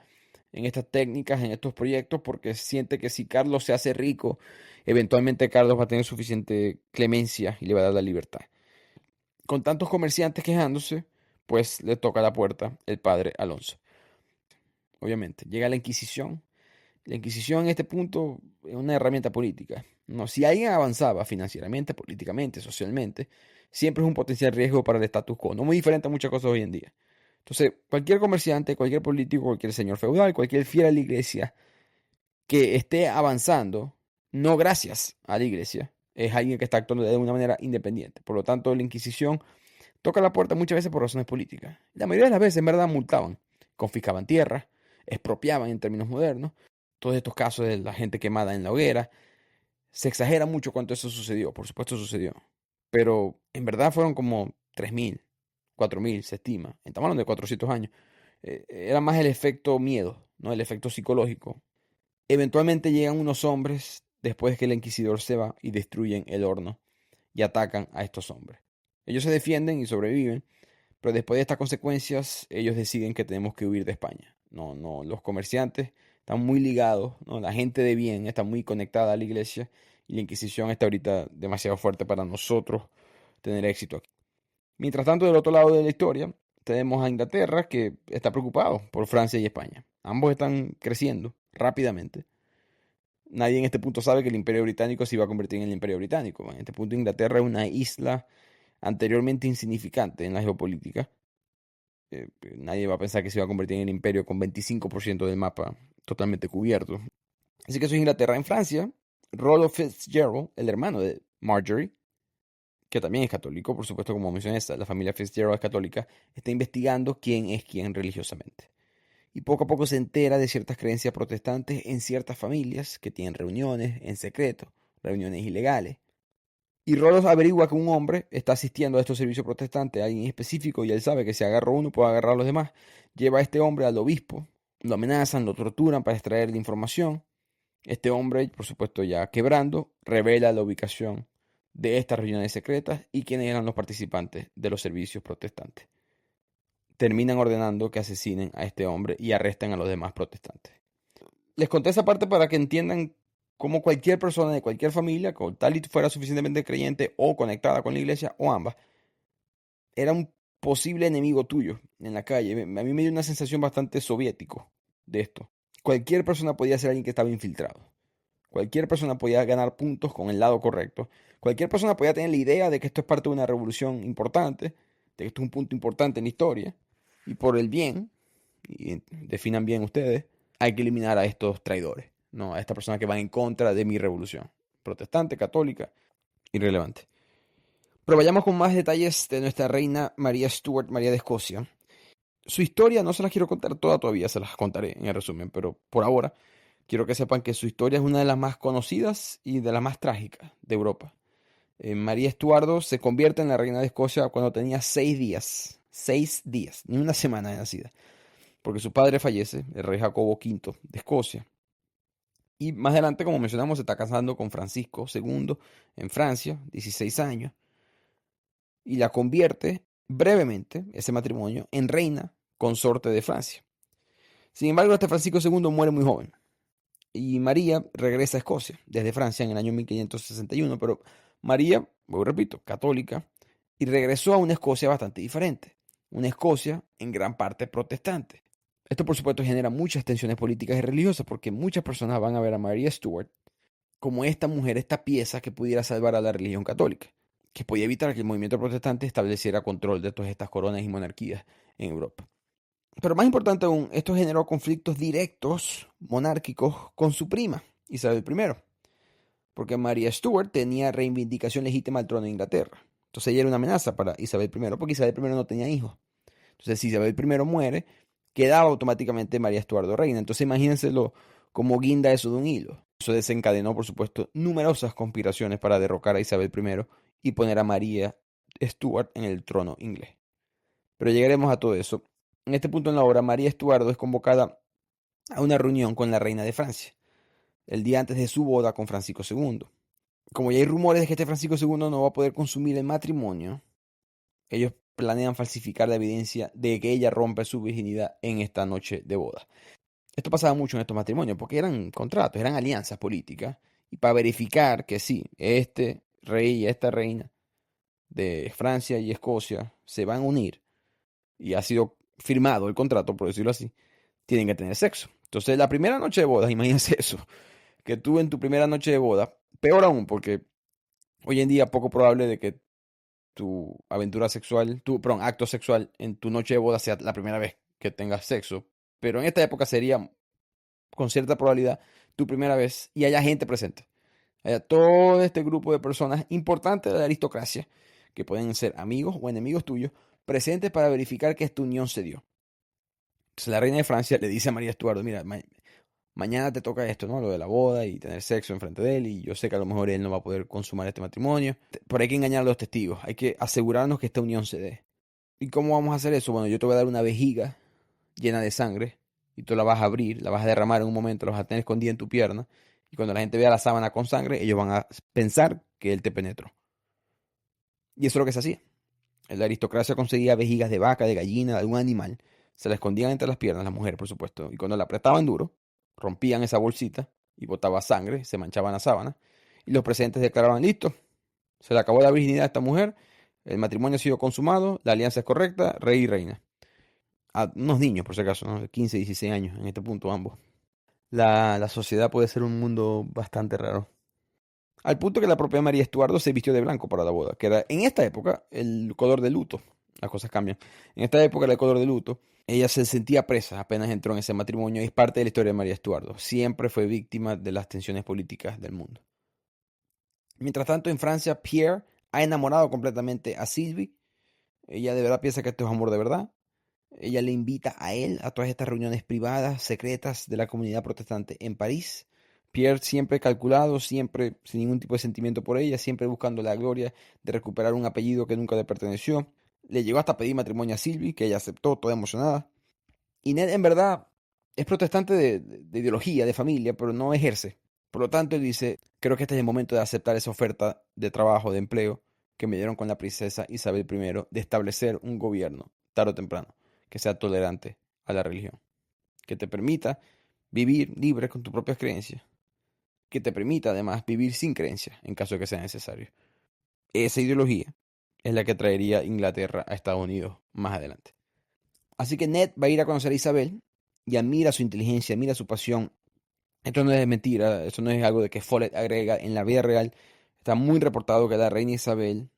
en estas técnicas, en estos proyectos, porque siente que si Carlos se hace rico, eventualmente Carlos va a tener suficiente clemencia y le va a dar la libertad. Con tantos comerciantes quejándose, pues le toca la puerta el padre Alonso. Obviamente, llega la Inquisición. La Inquisición en este punto es una herramienta política. No, si alguien avanzaba financieramente, políticamente, socialmente, siempre es un potencial riesgo para el status quo. No muy diferente a muchas cosas hoy en día. Entonces, cualquier comerciante, cualquier político, cualquier señor feudal, cualquier fiel a la iglesia que esté avanzando, no gracias a la iglesia, es alguien que está actuando de una manera independiente. Por lo tanto, la Inquisición toca la puerta muchas veces por razones políticas. La mayoría de las veces, en verdad, multaban, confiscaban tierras, expropiaban en términos modernos. Todos estos casos de la gente quemada en la hoguera, se exagera mucho cuánto eso sucedió, por supuesto sucedió. Pero en verdad fueron como 3.000, 4.000, se estima. Estamos hablando de 400 años. Era más el efecto miedo, ¿no? El efecto psicológico. Eventualmente llegan unos hombres después que el inquisidor se va y destruyen el horno y atacan a estos hombres. Ellos se defienden y sobreviven, pero después de estas consecuencias, ellos deciden que tenemos que huir de España. No, no, los comerciantes están muy ligados, ¿no? La gente de bien está muy conectada a la iglesia y la Inquisición está ahorita demasiado fuerte para nosotros tener éxito aquí. Mientras tanto, del otro lado de la historia, tenemos a Inglaterra que está preocupado por Francia y España. Ambos están creciendo rápidamente. Nadie en este punto sabe que el Imperio Británico se iba a convertir en el Imperio Británico. En este punto, Inglaterra es una isla anteriormente insignificante en la geopolítica. Nadie va a pensar que se iba a convertir en el imperio con 25% del mapa totalmente cubierto. Así que eso es Inglaterra. En Francia, Rollo Fitzgerald, el hermano de Marjorie, que también es católico, por supuesto, como mencioné, la familia Fitzgerald es católica, está investigando quién es quién religiosamente. Y poco a poco se entera de ciertas creencias protestantes en ciertas familias que tienen reuniones en secreto, reuniones ilegales. Y Rolos averigua que un hombre está asistiendo a estos servicios protestantes, a alguien específico, y él sabe que si agarra uno puede agarrar a los demás. Lleva a este hombre al obispo, lo amenazan, lo torturan para extraer la información. Este hombre, por supuesto ya quebrando, revela la ubicación de estas reuniones secretas y quiénes eran los participantes de los servicios protestantes. terminan ordenando que asesinen a este hombre y arresten a los demás protestantes. Les conté esa parte para que entiendan cómo cualquier persona de cualquier familia, con tal y fuera suficientemente creyente o conectada con la iglesia o ambas, era un posible enemigo tuyo en la calle. A mí me dio una sensación bastante soviético de esto. Cualquier persona podía ser alguien que estaba infiltrado. Cualquier persona podía ganar puntos con el lado correcto. Cualquier persona podía tener la idea de que esto es parte de una revolución importante, de que esto es un punto importante en la historia. Y por el bien, y definan bien ustedes, hay que eliminar a estos traidores, ¿no? A estas personas que van en contra de mi revolución. Protestante, católica, irrelevante. Pero vayamos con más detalles de nuestra reina María Stuart, María de Escocia. Su historia no se las quiero contar toda todavía, se las contaré en el resumen, pero por ahora quiero que sepan que su historia es una de las más conocidas y de las más trágicas de Europa. María Estuardo se convierte en la reina de Escocia cuando tenía 6 días. 6 días, ni una semana de nacida. Porque su padre fallece, el rey Jacobo V de Escocia. Y más adelante, como mencionamos, se está casando con Francisco II en Francia, 16 años. Y la convierte brevemente, ese matrimonio, en reina consorte de Francia. Sin embargo, este Francisco II muere muy joven. Y María regresa a Escocia desde Francia en el año 1561, pero María, vuelvo repito, católica, y regresó a una Escocia bastante diferente, una Escocia en gran parte protestante. Esto por supuesto genera muchas tensiones políticas y religiosas porque muchas personas van a ver a María Stuart como esta mujer, esta pieza que pudiera salvar a la religión católica, que podía evitar que el movimiento protestante estableciera control de todas estas coronas y monarquías en Europa. Pero más importante aún, esto generó conflictos directos monárquicos con su prima, Isabel I, porque María Stuart tenía reivindicación legítima al trono de Inglaterra. Entonces ella era una amenaza para Isabel I, porque Isabel I no tenía hijos. Entonces si Isabel I muere, quedaba automáticamente María Estuardo reina. Entonces imagínenselo como guinda eso de un hilo. Eso desencadenó, por supuesto, numerosas conspiraciones para derrocar a Isabel I y poner a María Stuart en el trono inglés. Pero llegaremos a todo eso. En este punto en la obra, María Estuardo es convocada a una reunión con la reina de Francia, el día antes de su boda con Francisco II. Como ya hay rumores de que este Francisco II no va a poder consumir el matrimonio, ellos planean falsificar la evidencia de que ella rompe su virginidad en esta noche de boda. Esto pasaba mucho en estos matrimonios porque eran contratos, eran alianzas políticas. Y para verificar que sí, este rey y esta reina de Francia y Escocia se van a unir y ha sido firmado el contrato, por decirlo así, tienen que tener sexo. Entonces, la primera noche de boda, imagínense eso, que tú en tu primera noche de boda, peor aún, porque hoy en día es poco probable de que tu aventura sexual, perdón, acto sexual en tu noche de boda sea la primera vez que tengas sexo, pero en esta época sería con cierta probabilidad tu primera vez y haya gente presente. Haya todo este grupo de personas importantes de la aristocracia, que pueden ser amigos o enemigos tuyos, presentes para verificar que esta unión se dio. Entonces la reina de Francia le dice a María Estuardo, mira, mañana te toca esto, ¿no? Lo de la boda y tener sexo enfrente de él, y yo sé que a lo mejor él no va a poder consumar este matrimonio, pero hay que engañar a los testigos, hay que asegurarnos que esta unión se dé. ¿Y cómo vamos a hacer eso? Bueno, yo te voy a dar una vejiga llena de sangre, y tú la vas a abrir, la vas a derramar en un momento, la vas a tener escondida en tu pierna, y cuando la gente vea la sábana con sangre, ellos van a pensar que él te penetró. Y eso es lo que se hacía. La aristocracia conseguía vejigas de vaca, de gallina, de algún animal, se la escondían entre las piernas, las mujeres, por supuesto, y cuando la apretaban duro, rompían esa bolsita y botaba sangre, se manchaban la sábana, y los presentes declaraban, listo, se le acabó la virginidad a esta mujer, el matrimonio ha sido consumado, la alianza es correcta, rey y reina. A unos niños, por si acaso, ¿no? De 15, 16 años, en este punto ambos. La sociedad puede ser un mundo bastante raro. Al punto que la propia María Estuardo se vistió de blanco para la boda, que era en esta época el color de luto. Las cosas cambian. En esta época era el color de luto. Ella se sentía presa apenas entró en ese matrimonio y es parte de la historia de María Estuardo. Siempre fue víctima de las tensiones políticas del mundo. Mientras tanto, en Francia, Pierre ha enamorado completamente a Sylvie. Ella de verdad piensa que esto es amor de verdad. Ella le invita a él a todas estas reuniones privadas, secretas de la comunidad protestante en París. Pierre siempre calculado, siempre sin ningún tipo de sentimiento por ella, siempre buscando la gloria de recuperar un apellido que nunca le perteneció. Le llegó hasta pedir matrimonio a Sylvie, que ella aceptó, toda emocionada. Y Ned en verdad es protestante de ideología, de familia, pero no ejerce. Por lo tanto, él dice, creo que este es el momento de aceptar esa oferta de trabajo, de empleo, que me dieron con la princesa Isabel I, de establecer un gobierno, tarde o temprano, que sea tolerante a la religión, que te permita vivir libre con tus propias creencias, que te permita además vivir sin creencias en caso de que sea necesario. Esa ideología es la que traería Inglaterra a Estados Unidos más adelante. Así que Ned va a ir a conocer a Isabel y admira su inteligencia, admira su pasión. Esto no es mentira, eso no es algo de que Follett agrega en la vida real. Está muy reportado que la reina Isabel,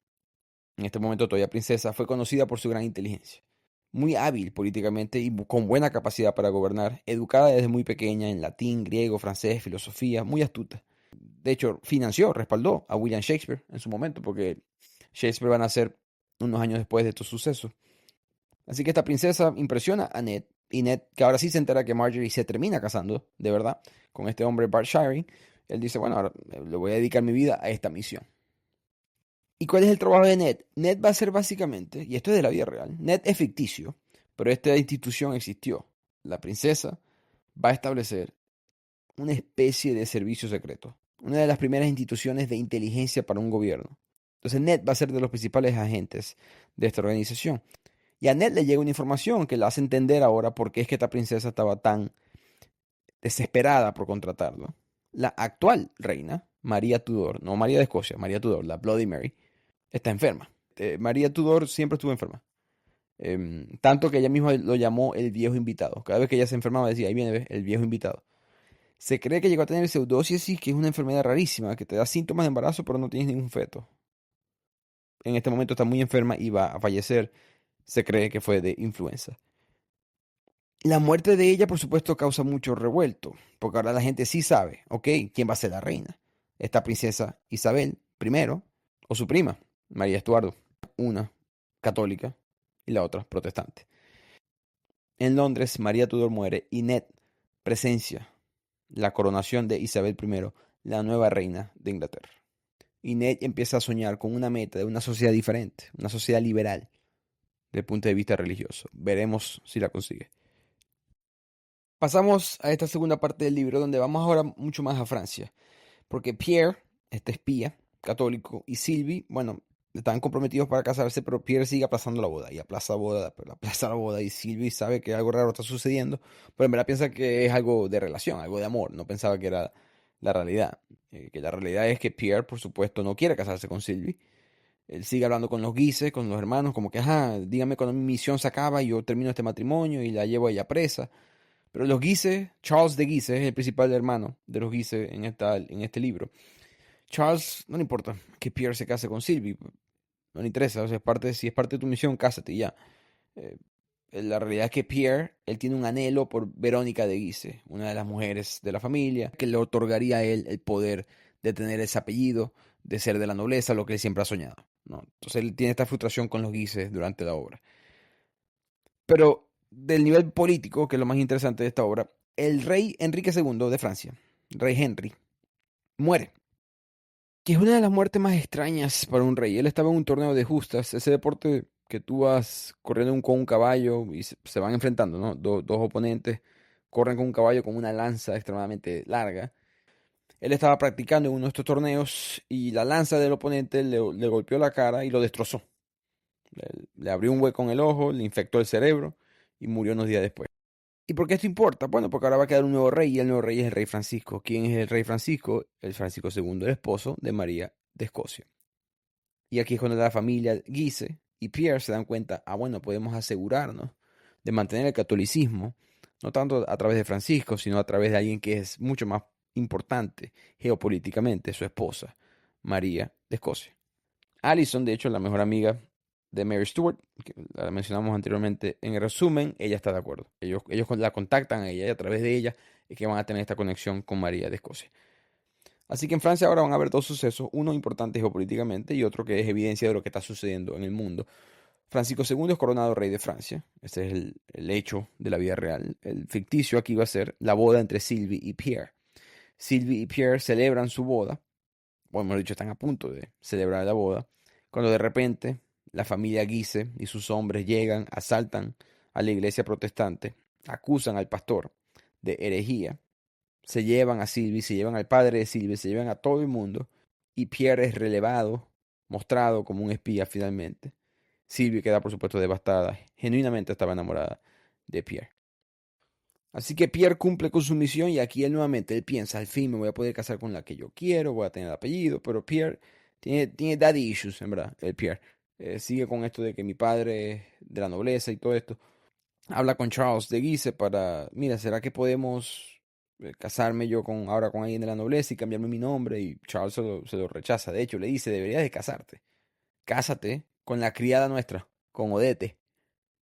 en este momento todavía princesa, fue conocida por su gran inteligencia. Muy hábil políticamente y con buena capacidad para gobernar, educada desde muy pequeña en latín, griego, francés, filosofía, muy astuta. De hecho, financió, respaldó a William Shakespeare en su momento, porque Shakespeare va a nacer unos años después de estos sucesos. Así que esta princesa impresiona a Ned, y Ned, que ahora sí se entera que Marjorie se termina casando, de verdad, con este hombre Bart Shirey, él dice, bueno, ahora le voy a dedicar mi vida a esta misión. ¿Y cuál es el trabajo de Ned? Ned va a ser básicamente, y esto es de la vida real, Ned es ficticio, pero esta institución existió. La princesa va a establecer una especie de servicio secreto, una de las primeras instituciones de inteligencia para un gobierno. Entonces Ned va a ser de los principales agentes de esta organización. Y a Ned le llega una información que le hace entender ahora por qué es que esta princesa estaba tan desesperada por contratarlo. La actual reina, María Tudor, no María de Escocia, María Tudor, la Bloody Mary, está enferma. María Tudor siempre estuvo enferma. Tanto que ella misma lo llamó el viejo invitado. Cada vez que ella se enfermaba decía, ahí viene, ¿ves? El viejo invitado. Se cree que llegó a tener pseudócisis, que es una enfermedad rarísima, que te da síntomas de embarazo, pero no tienes ningún feto. En este momento está muy enferma y va a fallecer. Se cree que fue de influenza. La muerte de ella, por supuesto, causa mucho revuelto, porque ahora la gente sí sabe, ok, quién va a ser la reina. Esta princesa Isabel primero, o su prima, María Estuardo, una católica y la otra protestante. En Londres, María Tudor muere y Ned presencia la coronación de Isabel I, la nueva reina de Inglaterra. Y Ned empieza a soñar con una meta de una sociedad diferente, una sociedad liberal, desde el punto de vista religioso. Veremos si la consigue. Pasamos a esta segunda parte del libro, donde vamos ahora mucho más a Francia, porque Pierre, este espía católico, y Sylvie, bueno, están comprometidos para casarse, pero Pierre sigue aplazando la boda, y aplaza la boda, pero aplaza la boda, y Sylvie sabe que algo raro está sucediendo, pero en verdad piensa que es algo de relación, algo de amor, no pensaba que era la realidad. Que la realidad es que Pierre, por supuesto, no quiere casarse con Sylvie. Él sigue hablando con los Guises, con los hermanos, como que, ajá, dígame cuando mi misión se acaba y yo termino este matrimonio y la llevo a ella presa. Pero los Guise, Charles de Guise es el principal hermano de los Guise en este libro. Charles, no le importa que Pierre se case con Sylvie, no le interesa, o sea, si es parte de tu misión, cásate y ya. Eh, la realidad es que Pierre, él tiene un anhelo por Verónica de Guise, una de las mujeres de la familia, que le otorgaría a él el poder de tener ese apellido, de ser de la nobleza, lo que él siempre ha soñado, ¿no? Entonces él tiene esta frustración con los Guise durante la obra. Pero del nivel político, que es lo más interesante de esta obra, el rey Enrique II de Francia, rey Henry, muere. Que es una de las muertes más extrañas para un rey. Él estaba en un torneo de justas, ese deporte que tú vas corriendo con un caballo y se van enfrentando, ¿no? Dos oponentes corren con un caballo con una lanza extremadamente larga. Él estaba practicando en uno de estos torneos y la lanza del oponente le golpeó la cara y lo destrozó. Le abrió un hueco en el ojo, le infectó el cerebro y murió unos días después. ¿Y por qué esto importa? Bueno, porque ahora va a quedar un nuevo rey y el nuevo rey es el rey Francisco. ¿Quién es el rey Francisco? El Francisco II, el esposo de María de Escocia. Y aquí es cuando la familia Guise y Pierre se dan cuenta, bueno, podemos asegurarnos de mantener el catolicismo, no tanto a través de Francisco, sino a través de alguien que es mucho más importante geopolíticamente, su esposa, María de Escocia. Alison, de hecho, la mejor amiga de Mary Stuart, que la mencionamos anteriormente. En resumen, ella está de acuerdo. Ellos la contactan a ella y a través de ella es que van a tener esta conexión con María de Escocia. Así que en Francia ahora van a haber dos sucesos, uno importante geopolíticamente y otro que es evidencia de lo que está sucediendo en el mundo. Francisco II es coronado rey de Francia. Este es el hecho de la vida real. El ficticio aquí va a ser la boda entre Sylvie y Pierre. Sylvie y Pierre celebran su boda, o mejor dicho, están a punto de celebrar la boda, cuando de repente la familia Guise y sus hombres llegan, asaltan a la iglesia protestante, acusan al pastor de herejía, se llevan a Sylvie, se llevan al padre de Sylvie, se llevan a todo el mundo, y Pierre es relevado, mostrado como un espía finalmente. Sylvie queda, por supuesto, devastada. Genuinamente estaba enamorada de Pierre. Así que Pierre cumple con su misión y aquí él nuevamente, él piensa, al fin me voy a poder casar con la que yo quiero, voy a tener apellido, pero Pierre tiene daddy issues, en verdad, el Pierre. Sigue con esto de que mi padre es de la nobleza y todo esto. Habla con Charles de Guise para, mira, ¿será que podemos casarme yo ahora con alguien de la nobleza y cambiarme mi nombre? Y Charles se lo rechaza. De hecho, le dice, deberías de casarte. Cásate con la criada nuestra, con Odette,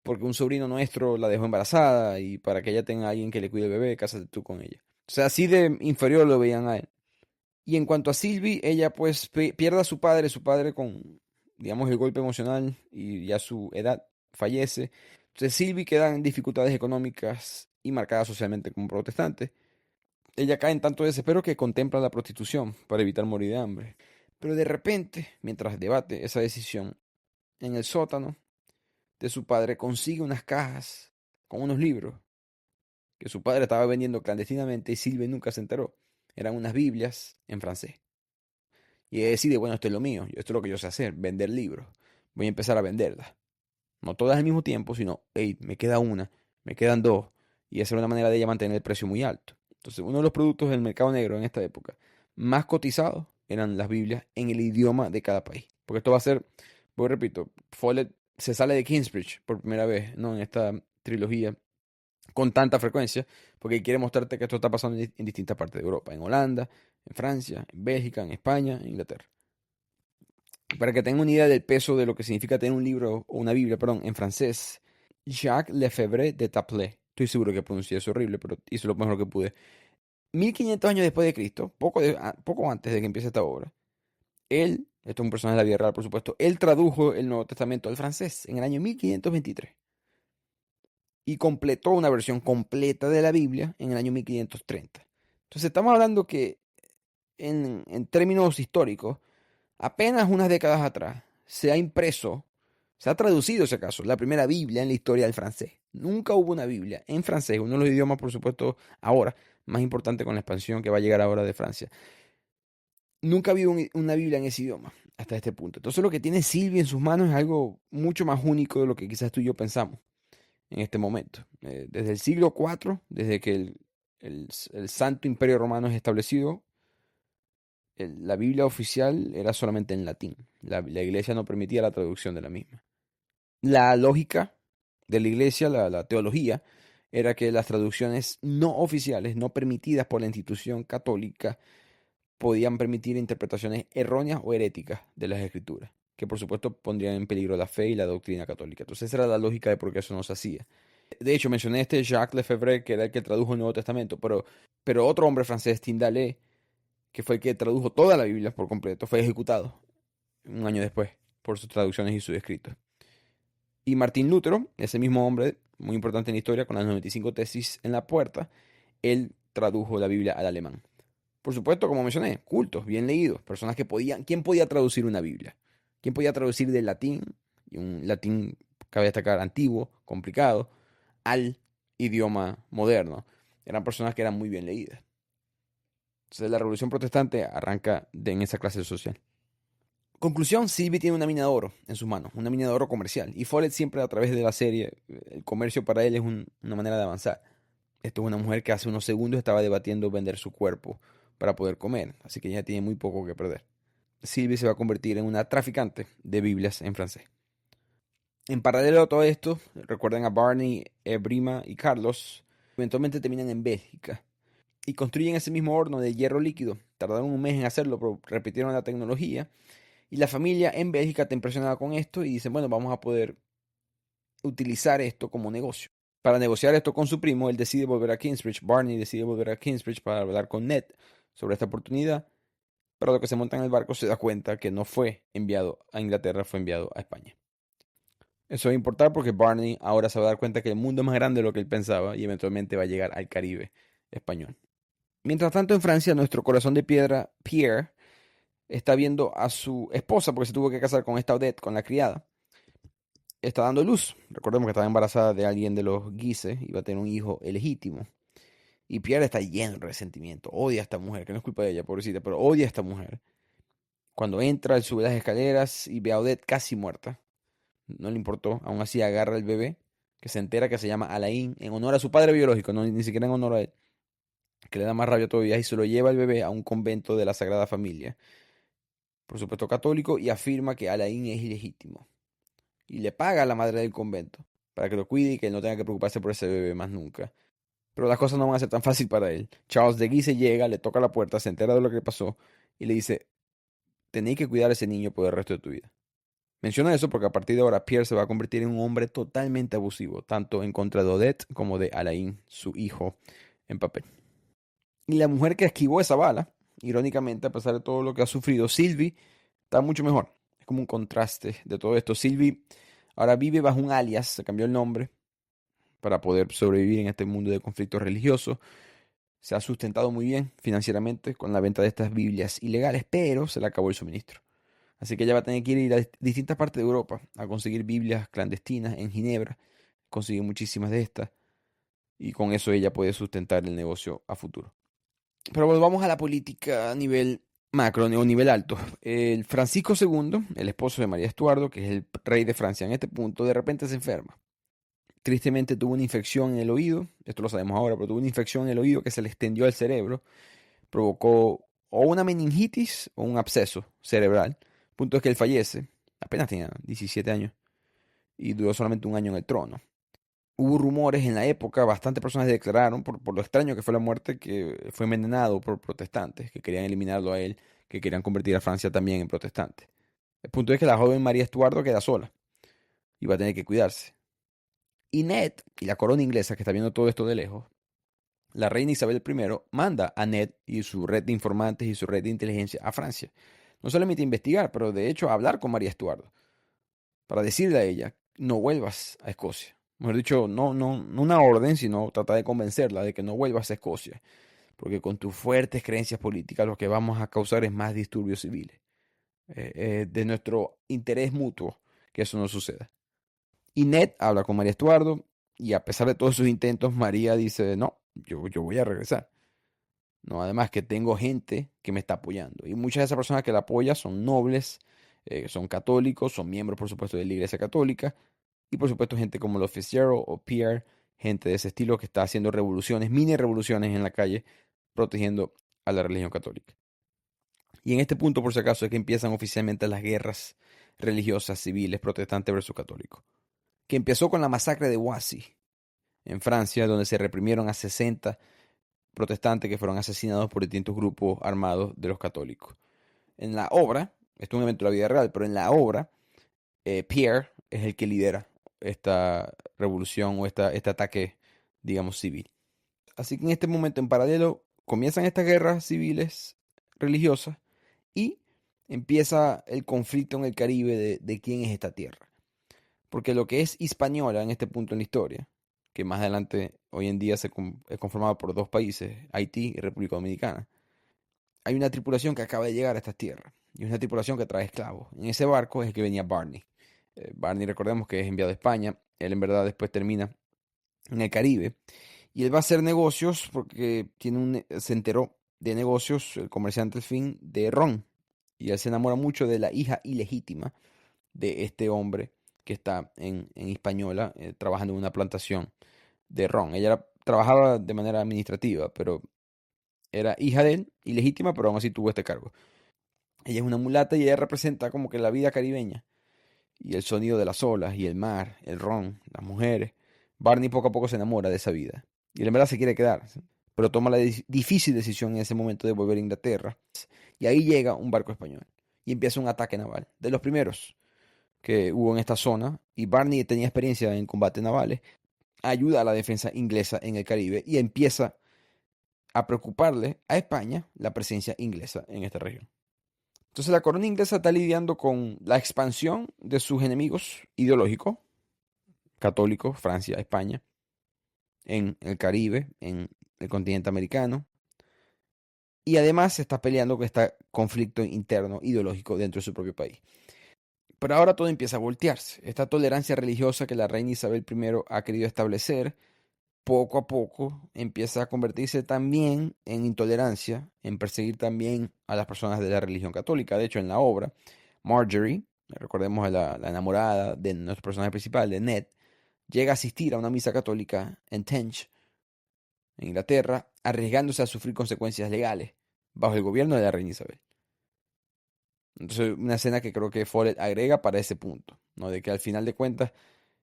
porque un sobrino nuestro la dejó embarazada y para que ella tenga a alguien que le cuide el bebé, cásate tú con ella. O sea, así de inferior lo veían a él. Y en cuanto a Sylvie, ella pues pierde a su padre con, digamos, el golpe emocional y ya su edad fallece. Entonces Sylvie queda en dificultades económicas y marcada socialmente como protestante. Ella cae en tanto desespero que contempla la prostitución para evitar morir de hambre. Pero de repente, mientras debate esa decisión, en el sótano de su padre consigue unas cajas con unos libros que su padre estaba vendiendo clandestinamente y Sylvie nunca se enteró. Eran unas Biblias en francés. Y ella decide, bueno, esto es lo mío, esto es lo que yo sé hacer, vender libros. Voy a empezar a venderlas. No todas al mismo tiempo, sino, hey, me queda una, me quedan dos. Y esa era una manera de ella mantener el precio muy alto. Entonces, uno de los productos del mercado negro en esta época más cotizados eran las Biblias en el idioma de cada país. Porque esto va a ser, voy repito, Follett se sale de Kingsbridge por primera vez, ¿no? En esta trilogía con tanta frecuencia, porque quiere mostrarte que esto está pasando en distintas partes de Europa, en Holanda, en Francia, en Bélgica, en España, en Inglaterra. Para que tengan una idea del peso de lo que significa tener un libro, o una Biblia, perdón, en francés, Jacques Lefebvre de Tapley, estoy seguro que pronuncié eso horrible, pero hice lo mejor que pude. 1500 años después de Cristo, poco antes de que empiece esta obra, él, esto es un personaje de la vida real, por supuesto, él tradujo el Nuevo Testamento al francés en el año 1523 y completó una versión completa de la Biblia en el año 1530. Entonces estamos hablando que en términos históricos, apenas unas décadas atrás, se ha impreso, se ha traducido, si acaso, la primera Biblia en la historia del francés. Nunca hubo una Biblia en francés, uno de los idiomas, por supuesto, ahora, más importante con la expansión que va a llegar ahora de Francia. Nunca ha habido una Biblia en ese idioma hasta este punto. Entonces lo que tiene Silvia en sus manos es algo mucho más único de lo que quizás tú y yo pensamos en este momento. Desde el siglo IV, desde que el Santo Imperio Romano es establecido, la Biblia oficial era solamente en latín. La iglesia no permitía la traducción de la misma. La lógica de la iglesia, la teología, era que las traducciones no oficiales, no permitidas por la institución católica, podían permitir interpretaciones erróneas o heréticas de las escrituras, que por supuesto pondrían en peligro la fe y la doctrina católica. Entonces esa era la lógica de por qué eso no se hacía. De hecho, mencioné este Jacques Lefebvre, que era el que tradujo el Nuevo Testamento, pero otro hombre francés, Tyndale, que fue el que tradujo toda la Biblia por completo, fue ejecutado un año después por sus traducciones y sus escritos. Y Martín Lutero, ese mismo hombre, muy importante en la historia, con las 95 tesis en la puerta, él tradujo la Biblia al alemán. Por supuesto, como mencioné, cultos, bien leídos, personas que podían... ¿Quién podía traducir una Biblia? ¿Quién podía traducir del latín, y un latín, cabe destacar, antiguo, complicado, al idioma moderno? Eran personas que eran muy bien leídas. Entonces la Revolución Protestante arranca en esa clase social. Conclusión, Sylvie tiene una mina de oro en sus manos, una mina de oro comercial. Y Follett siempre a través de la serie, el comercio para él es una manera de avanzar. Esto es una mujer que hace unos segundos estaba debatiendo vender su cuerpo para poder comer, así que ella tiene muy poco que perder. Sylvie se va a convertir en una traficante de Biblias en francés. En paralelo a todo esto, recuerden a Barney, Brima y Carlos, eventualmente terminan en Bélgica y construyen ese mismo horno de hierro líquido. Tardaron un mes en hacerlo, pero repitieron la tecnología. Y la familia en Bélgica está impresionada con esto y dicen, bueno, vamos a poder utilizar esto como negocio. Para negociar esto con su primo, él decide volver a Kingsbridge. Barney decide volver a Kingsbridge para hablar con Ned sobre esta oportunidad. Pero lo que se monta en el barco se da cuenta que no fue enviado a Inglaterra, fue enviado a España. Eso va a importar porque Barney ahora se va a dar cuenta que el mundo es más grande de lo que él pensaba y eventualmente va a llegar al Caribe español. Mientras tanto, en Francia, nuestro corazón de piedra, Pierre, está viendo a su esposa, porque se tuvo que casar con esta Odette, con la criada. Está dando luz. Recordemos que estaba embarazada de alguien de los Guise, iba a tener un hijo ilegítimo. Y Pierre está lleno de resentimiento, odia a esta mujer, que no es culpa de ella, pobrecita, pero odia a esta mujer. Cuando entra, él sube las escaleras y ve a Odette casi muerta. no le importó. Aún así agarra el bebé, que se entera que se llama Alain, en honor a su padre biológico, no, ni siquiera en honor a él, que le da más rabia todavía, y se lo lleva el bebé a un convento de la Sagrada Familia, por supuesto católico, y afirma que Alain es ilegítimo. Y le paga a la madre del convento para que lo cuide y que él no tenga que preocuparse por ese bebé más nunca. Pero las cosas no van a ser tan fácil para él. Charles de Guise llega, le toca la puerta, se entera de lo que pasó y le dice, tenéis que cuidar a ese niño por el resto de tu vida. Menciona eso porque a partir de ahora Pierre se va a convertir en un hombre totalmente abusivo, tanto en contra de Odette como de Alain, su hijo, en papel. Y la mujer que esquivó esa bala, irónicamente, a pesar de todo lo que ha sufrido, Sylvie, está mucho mejor. Es como un contraste de todo esto. Sylvie ahora vive bajo un alias, se cambió el nombre para poder sobrevivir en este mundo de conflictos religiosos. Se ha sustentado muy bien financieramente con la venta de estas Biblias ilegales, pero se le acabó el suministro. Así que ella va a tener que ir a distintas partes de Europa a conseguir Biblias clandestinas en Ginebra. Consigue muchísimas de estas y con eso ella puede sustentar el negocio a futuro. Pero volvamos a la política a nivel macro o nivel alto. El Francisco II, el esposo de María Estuardo, que es el rey de Francia en este punto, de repente se enferma. Tristemente tuvo una infección en el oído, esto lo sabemos ahora, pero tuvo una infección en el oído que se le extendió al cerebro, provocó o una meningitis o un absceso cerebral. El punto es que él fallece, apenas tenía 17 años y duró solamente un año en el trono. Hubo rumores en la época, bastantes personas declararon, por lo extraño que fue la muerte, que fue envenenado por protestantes, que querían eliminarlo a él, que querían convertir a Francia también en protestante. El punto es que la joven María Estuardo queda sola y va a tener que cuidarse. Y Ned, y la corona inglesa que está viendo todo esto de lejos, la reina Isabel I manda a Ned y su red de informantes y su red de inteligencia a Francia. No solamente a investigar, pero de hecho a hablar con María Estuardo, para decirle a ella, no vuelvas a Escocia. Mejor dicho, no una orden, sino tratar de convencerla de que no vuelvas a Escocia, porque con tus fuertes creencias políticas lo que vamos a causar es más disturbios civiles. De nuestro interés mutuo que eso no suceda. Y Ned habla con María Estuardo y a pesar de todos sus intentos, María dice, no, yo voy a regresar. No, además que tengo gente que me está apoyando. Y muchas de esas personas que la apoyan son nobles, son católicos, son miembros, por supuesto, de la Iglesia Católica. Y por supuesto, gente como los Fitzgerald o Pierre, gente de ese estilo que está haciendo revoluciones, mini revoluciones en la calle, protegiendo a la religión católica. Y en este punto, por si acaso, es que empiezan oficialmente las guerras religiosas civiles protestantes versus católicos. Que empezó con la masacre de Wassy, en Francia, donde se reprimieron a 60 protestantes que fueron asesinados por distintos grupos armados de los católicos. En la obra, esto es un evento de la vida real, pero en la obra, Pierre es el que lidera esta revolución o este ataque, digamos, civil. Así que en este momento, en paralelo, comienzan estas guerras civiles religiosas y empieza el conflicto en el Caribe de quién es esta tierra. Porque lo que es Hispaniola en este punto en la historia, que más adelante hoy en día es conformado por dos países, Haití y República Dominicana, hay una tripulación que acaba de llegar a estas tierras. Y es una tripulación que trae esclavos. En ese barco es el que venía Barney. Barney, recordemos que es enviado a España. Él en verdad después termina en el Caribe. Y él va a hacer negocios porque se enteró de negocios, el comerciante al fin, de ron. Y él se enamora mucho de la hija ilegítima de este hombre que está en Hispaniola trabajando en una plantación de ron. Ella trabajaba de manera administrativa, pero era hija de él, ilegítima, pero aún así tuvo este cargo. Ella es una mulata y ella representa como que la vida caribeña y el sonido de las olas y el mar, el ron, las mujeres. Barney poco a poco se enamora de esa vida y él en verdad se quiere quedar, ¿sí? Pero toma la difícil decisión en ese momento de volver a Inglaterra y ahí llega un barco español y empieza un ataque naval, de los primeros que hubo en esta zona, y Barney tenía experiencia en combates navales, ayuda a la defensa inglesa en el Caribe y empieza a preocuparle a España la presencia inglesa en esta región. Entonces la corona inglesa está lidiando con la expansión de sus enemigos ideológicos, católicos, Francia, España, en el Caribe, en el continente americano, y además se está peleando con este conflicto interno ideológico dentro de su propio país. Pero ahora todo empieza a voltearse. Esta tolerancia religiosa que la reina Isabel I ha querido establecer, poco a poco empieza a convertirse también en intolerancia, en perseguir también a las personas de la religión católica. De hecho, en la obra, Marjorie, recordemos a la enamorada de nuestro personaje principal, de Ned, llega a asistir a una misa católica en Tench, en Inglaterra, arriesgándose a sufrir consecuencias legales bajo el gobierno de la reina Isabel. Entonces, una escena que creo que Follett agrega para ese punto, ¿no? De que al final de cuentas,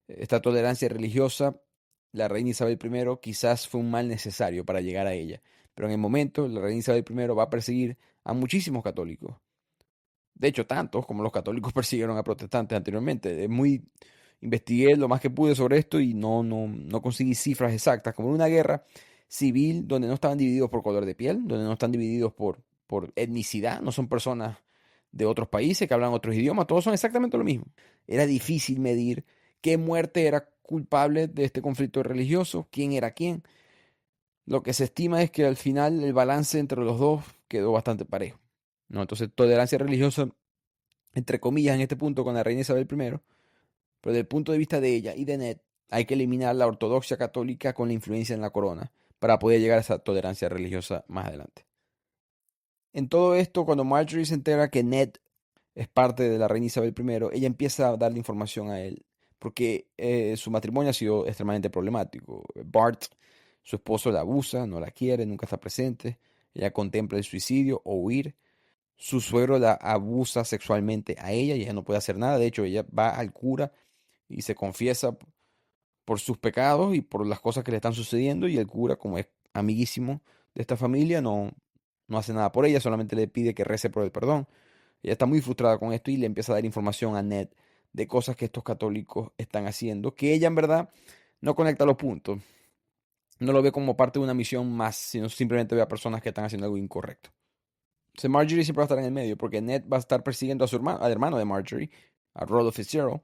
esta tolerancia religiosa, la reina Isabel I quizás fue un mal necesario para llegar a ella, pero en el momento la reina Isabel I va a perseguir a muchísimos católicos. De hecho, tantos como los católicos persiguieron a protestantes anteriormente. Investigué lo más que pude sobre esto y no conseguí cifras exactas, como en una guerra civil donde no estaban divididos por color de piel, donde no están divididos por etnicidad, no son personas de otros países que hablan otros idiomas, todos son exactamente lo mismo. Era difícil medir qué muerte era culpable de este conflicto religioso, quién era quién. Lo que se estima es que al final el balance entre los dos quedó bastante parejo, ¿no? Entonces, tolerancia religiosa, entre comillas, en este punto con la reina Isabel I, pero desde el punto de vista de ella y de Ned, hay que eliminar la ortodoxia católica con la influencia en la corona para poder llegar a esa tolerancia religiosa más adelante. En todo esto, cuando Marjorie se entera que Ned es parte de la reina Isabel I, ella empieza a darle información a él, porque su matrimonio ha sido extremadamente problemático. Bart, su esposo, la abusa, no la quiere, nunca está presente. Ella contempla el suicidio o huir. Su suegro la abusa sexualmente a ella y ella no puede hacer nada. De hecho, ella va al cura y se confiesa por sus pecados y por las cosas que le están sucediendo. Y el cura, como es amiguísimo de esta familia, no hace nada por ella, solamente le pide que rece por el perdón. Ella está muy frustrada con esto y le empieza a dar información a Ned de cosas que estos católicos están haciendo, que ella en verdad no conecta los puntos. No lo ve como parte de una misión más, sino simplemente ve a personas que están haciendo algo incorrecto. Entonces Marjorie siempre va a estar en el medio, porque Ned va a estar persiguiendo a su hermano, al hermano de Marjorie, a Rollo Fitzgerald,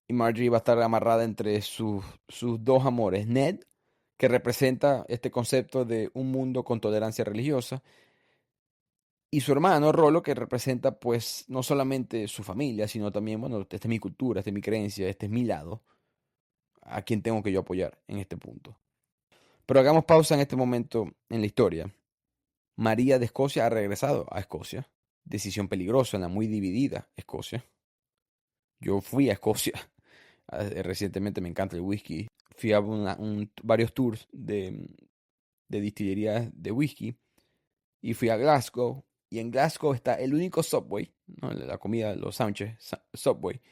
y Marjorie va a estar amarrada entre sus dos amores. Ned, que representa este concepto de un mundo con tolerancia religiosa, y su hermano Rollo, que representa pues no solamente su familia, sino también, bueno, esta es mi cultura, esta es mi creencia, este es mi lado, a quien tengo que yo apoyar en este punto. Pero hagamos pausa en este momento en la historia. María de Escocia ha regresado a Escocia. Decisión peligrosa en la muy dividida Escocia. Yo fui a Escocia recientemente, me encanta el whisky. Fui a varios tours de distillerías de whisky y fui a Glasgow. Y en Glasgow está el único Subway, ¿no? La comida, los sándwiches Subway,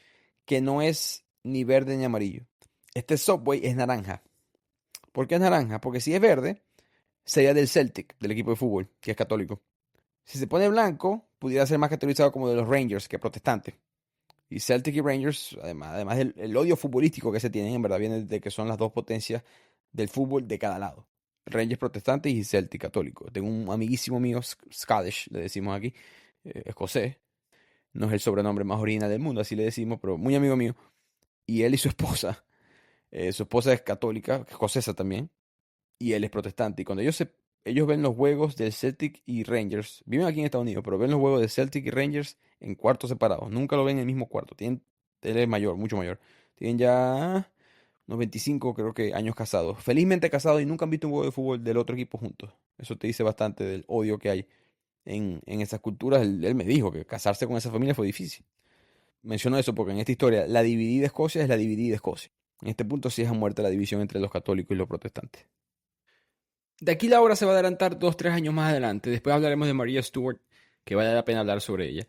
que no es ni verde ni amarillo. Este Subway es naranja. ¿Por qué es naranja? Porque si es verde, sería del Celtic, del equipo de fútbol, que es católico. Si se pone blanco, pudiera ser más categorizado como de los Rangers que protestante. Y Celtic y Rangers, además del odio futbolístico que se tienen, en verdad viene de que son las dos potencias del fútbol de cada lado. Rangers protestantes y Celtic católico. Tengo un amiguísimo mío, Scottish, le decimos aquí, escocés. No es el sobrenombre más original del mundo, así le decimos, pero muy amigo mío. Y él y su esposa es católica, escocesa también, y él es protestante. Y cuando ellos ven los juegos del Celtic y Rangers, viven aquí en Estados Unidos, pero ven los juegos de Celtic y Rangers en cuartos separados. Nunca lo ven en el mismo cuarto. Él es mayor, mucho mayor. Tienen ya unos 25, creo que, años casados. Felizmente casados y nunca han visto un juego de fútbol del otro equipo juntos. Eso te dice bastante del odio que hay en esas culturas. Él me dijo que casarse con esa familia fue difícil. Menciono eso porque en esta historia la dividida Escocia es la dividida Escocia. En este punto sí es a muerte la división entre los católicos y los protestantes. De aquí la obra se va a adelantar 2, 3 años más adelante. Después hablaremos de Maria Stuart, que vale la pena hablar sobre ella.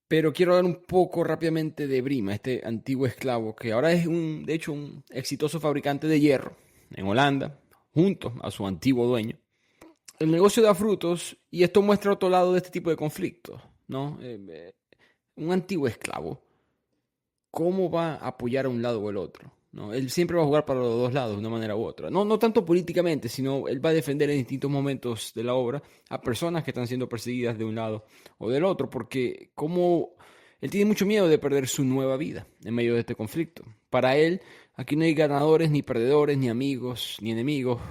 Pero quiero hablar un poco rápidamente de Brima, este antiguo esclavo, que ahora es de hecho, un exitoso fabricante de hierro en Holanda, junto a su antiguo dueño. El negocio da frutos y esto muestra otro lado de este tipo de conflictos, ¿no? Un antiguo esclavo, ¿cómo va a apoyar a un lado o el otro? ¿No? Él siempre va a jugar para los dos lados de una manera u otra. No tanto políticamente, sino él va a defender en distintos momentos de la obra a personas que están siendo perseguidas de un lado o del otro, porque como él tiene mucho miedo de perder su nueva vida en medio de este conflicto. Para él, aquí no hay ganadores, ni perdedores, ni amigos, ni enemigos.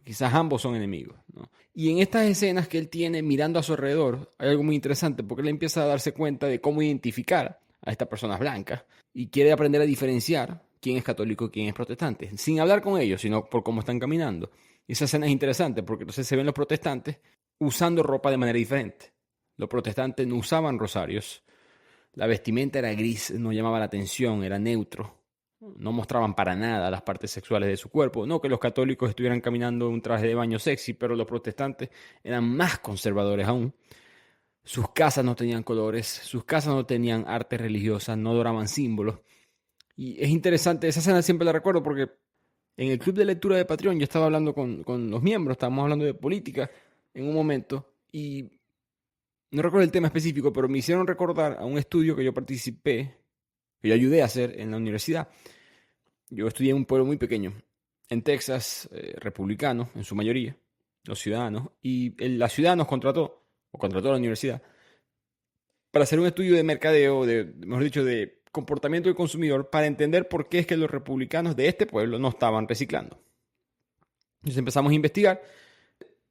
Quizás ambos son enemigos, ¿no? Y en estas escenas que él tiene mirando a su alrededor, hay algo muy interesante, porque él empieza a darse cuenta de cómo identificar a estas personas blancas y quiere aprender a diferenciar quién es católico y quién es protestante, sin hablar con ellos, sino por cómo están caminando. Y esa escena es interesante porque entonces se ven los protestantes usando ropa de manera diferente. Los protestantes no usaban rosarios, La vestimenta era gris, no llamaba la atención, era neutro. No mostraban para nada las partes sexuales de su cuerpo. No que los católicos estuvieran caminando en un traje de baño sexy, pero los protestantes eran más conservadores aún. Sus casas no tenían colores, sus casas no tenían arte religiosa, no adoraban símbolos. Y es interesante, esa escena siempre la recuerdo porque en el club de lectura de Patreon yo estaba hablando con los miembros, estábamos hablando de política en un momento y no recuerdo el tema específico, pero me hicieron recordar a un estudio que yo participé, que yo ayudé a hacer en la universidad. Yo estudié en un pueblo muy pequeño, en Texas, republicano en su mayoría, los ciudadanos, y la ciudad nos contrató, o contrató a la universidad, para hacer un estudio de mercadeo, mejor dicho, de comportamiento del consumidor, para entender por qué es que los republicanos de este pueblo no estaban reciclando. Entonces empezamos a investigar,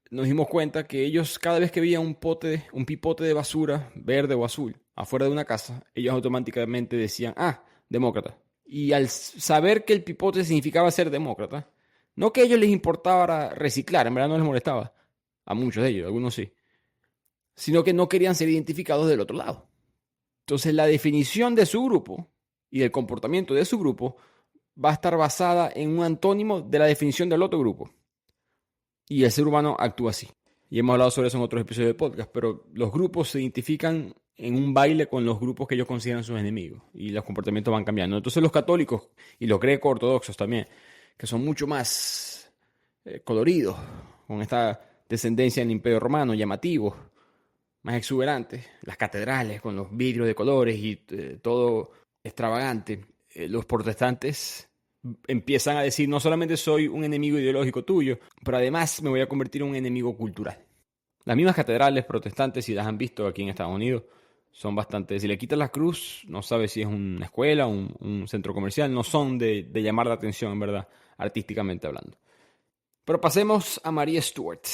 nos dimos cuenta que ellos cada vez que veían un pipote de basura verde o azul afuera de una casa, ellos automáticamente decían, demócrata. Y al saber que el pipote significaba ser demócrata, no que a ellos les importaba reciclar, en verdad no les molestaba, a muchos de ellos, algunos sí, sino que no querían ser identificados del otro lado. Entonces la definición de su grupo y del comportamiento de su grupo va a estar basada en un antónimo de la definición del otro grupo. Y el ser humano actúa así. Y hemos hablado sobre eso en otros episodios del podcast, pero los grupos se identifican en un baile con los grupos que ellos consideran sus enemigos y los comportamientos van cambiando. Entonces los católicos y los greco-ortodoxos también, que son mucho más coloridos, con esta descendencia del Imperio Romano, llamativos, más exuberantes, las catedrales con los vidrios de colores y todo extravagante. Los protestantes empiezan a decir, no solamente soy un enemigo ideológico tuyo, pero además me voy a convertir en un enemigo cultural. Las mismas catedrales protestantes, si las han visto aquí en Estados Unidos, son bastante... Si le quitas la cruz, no sabes si es una escuela, un centro comercial, no son de llamar la atención, en verdad, artísticamente hablando. Pero pasemos a Maria Stuart.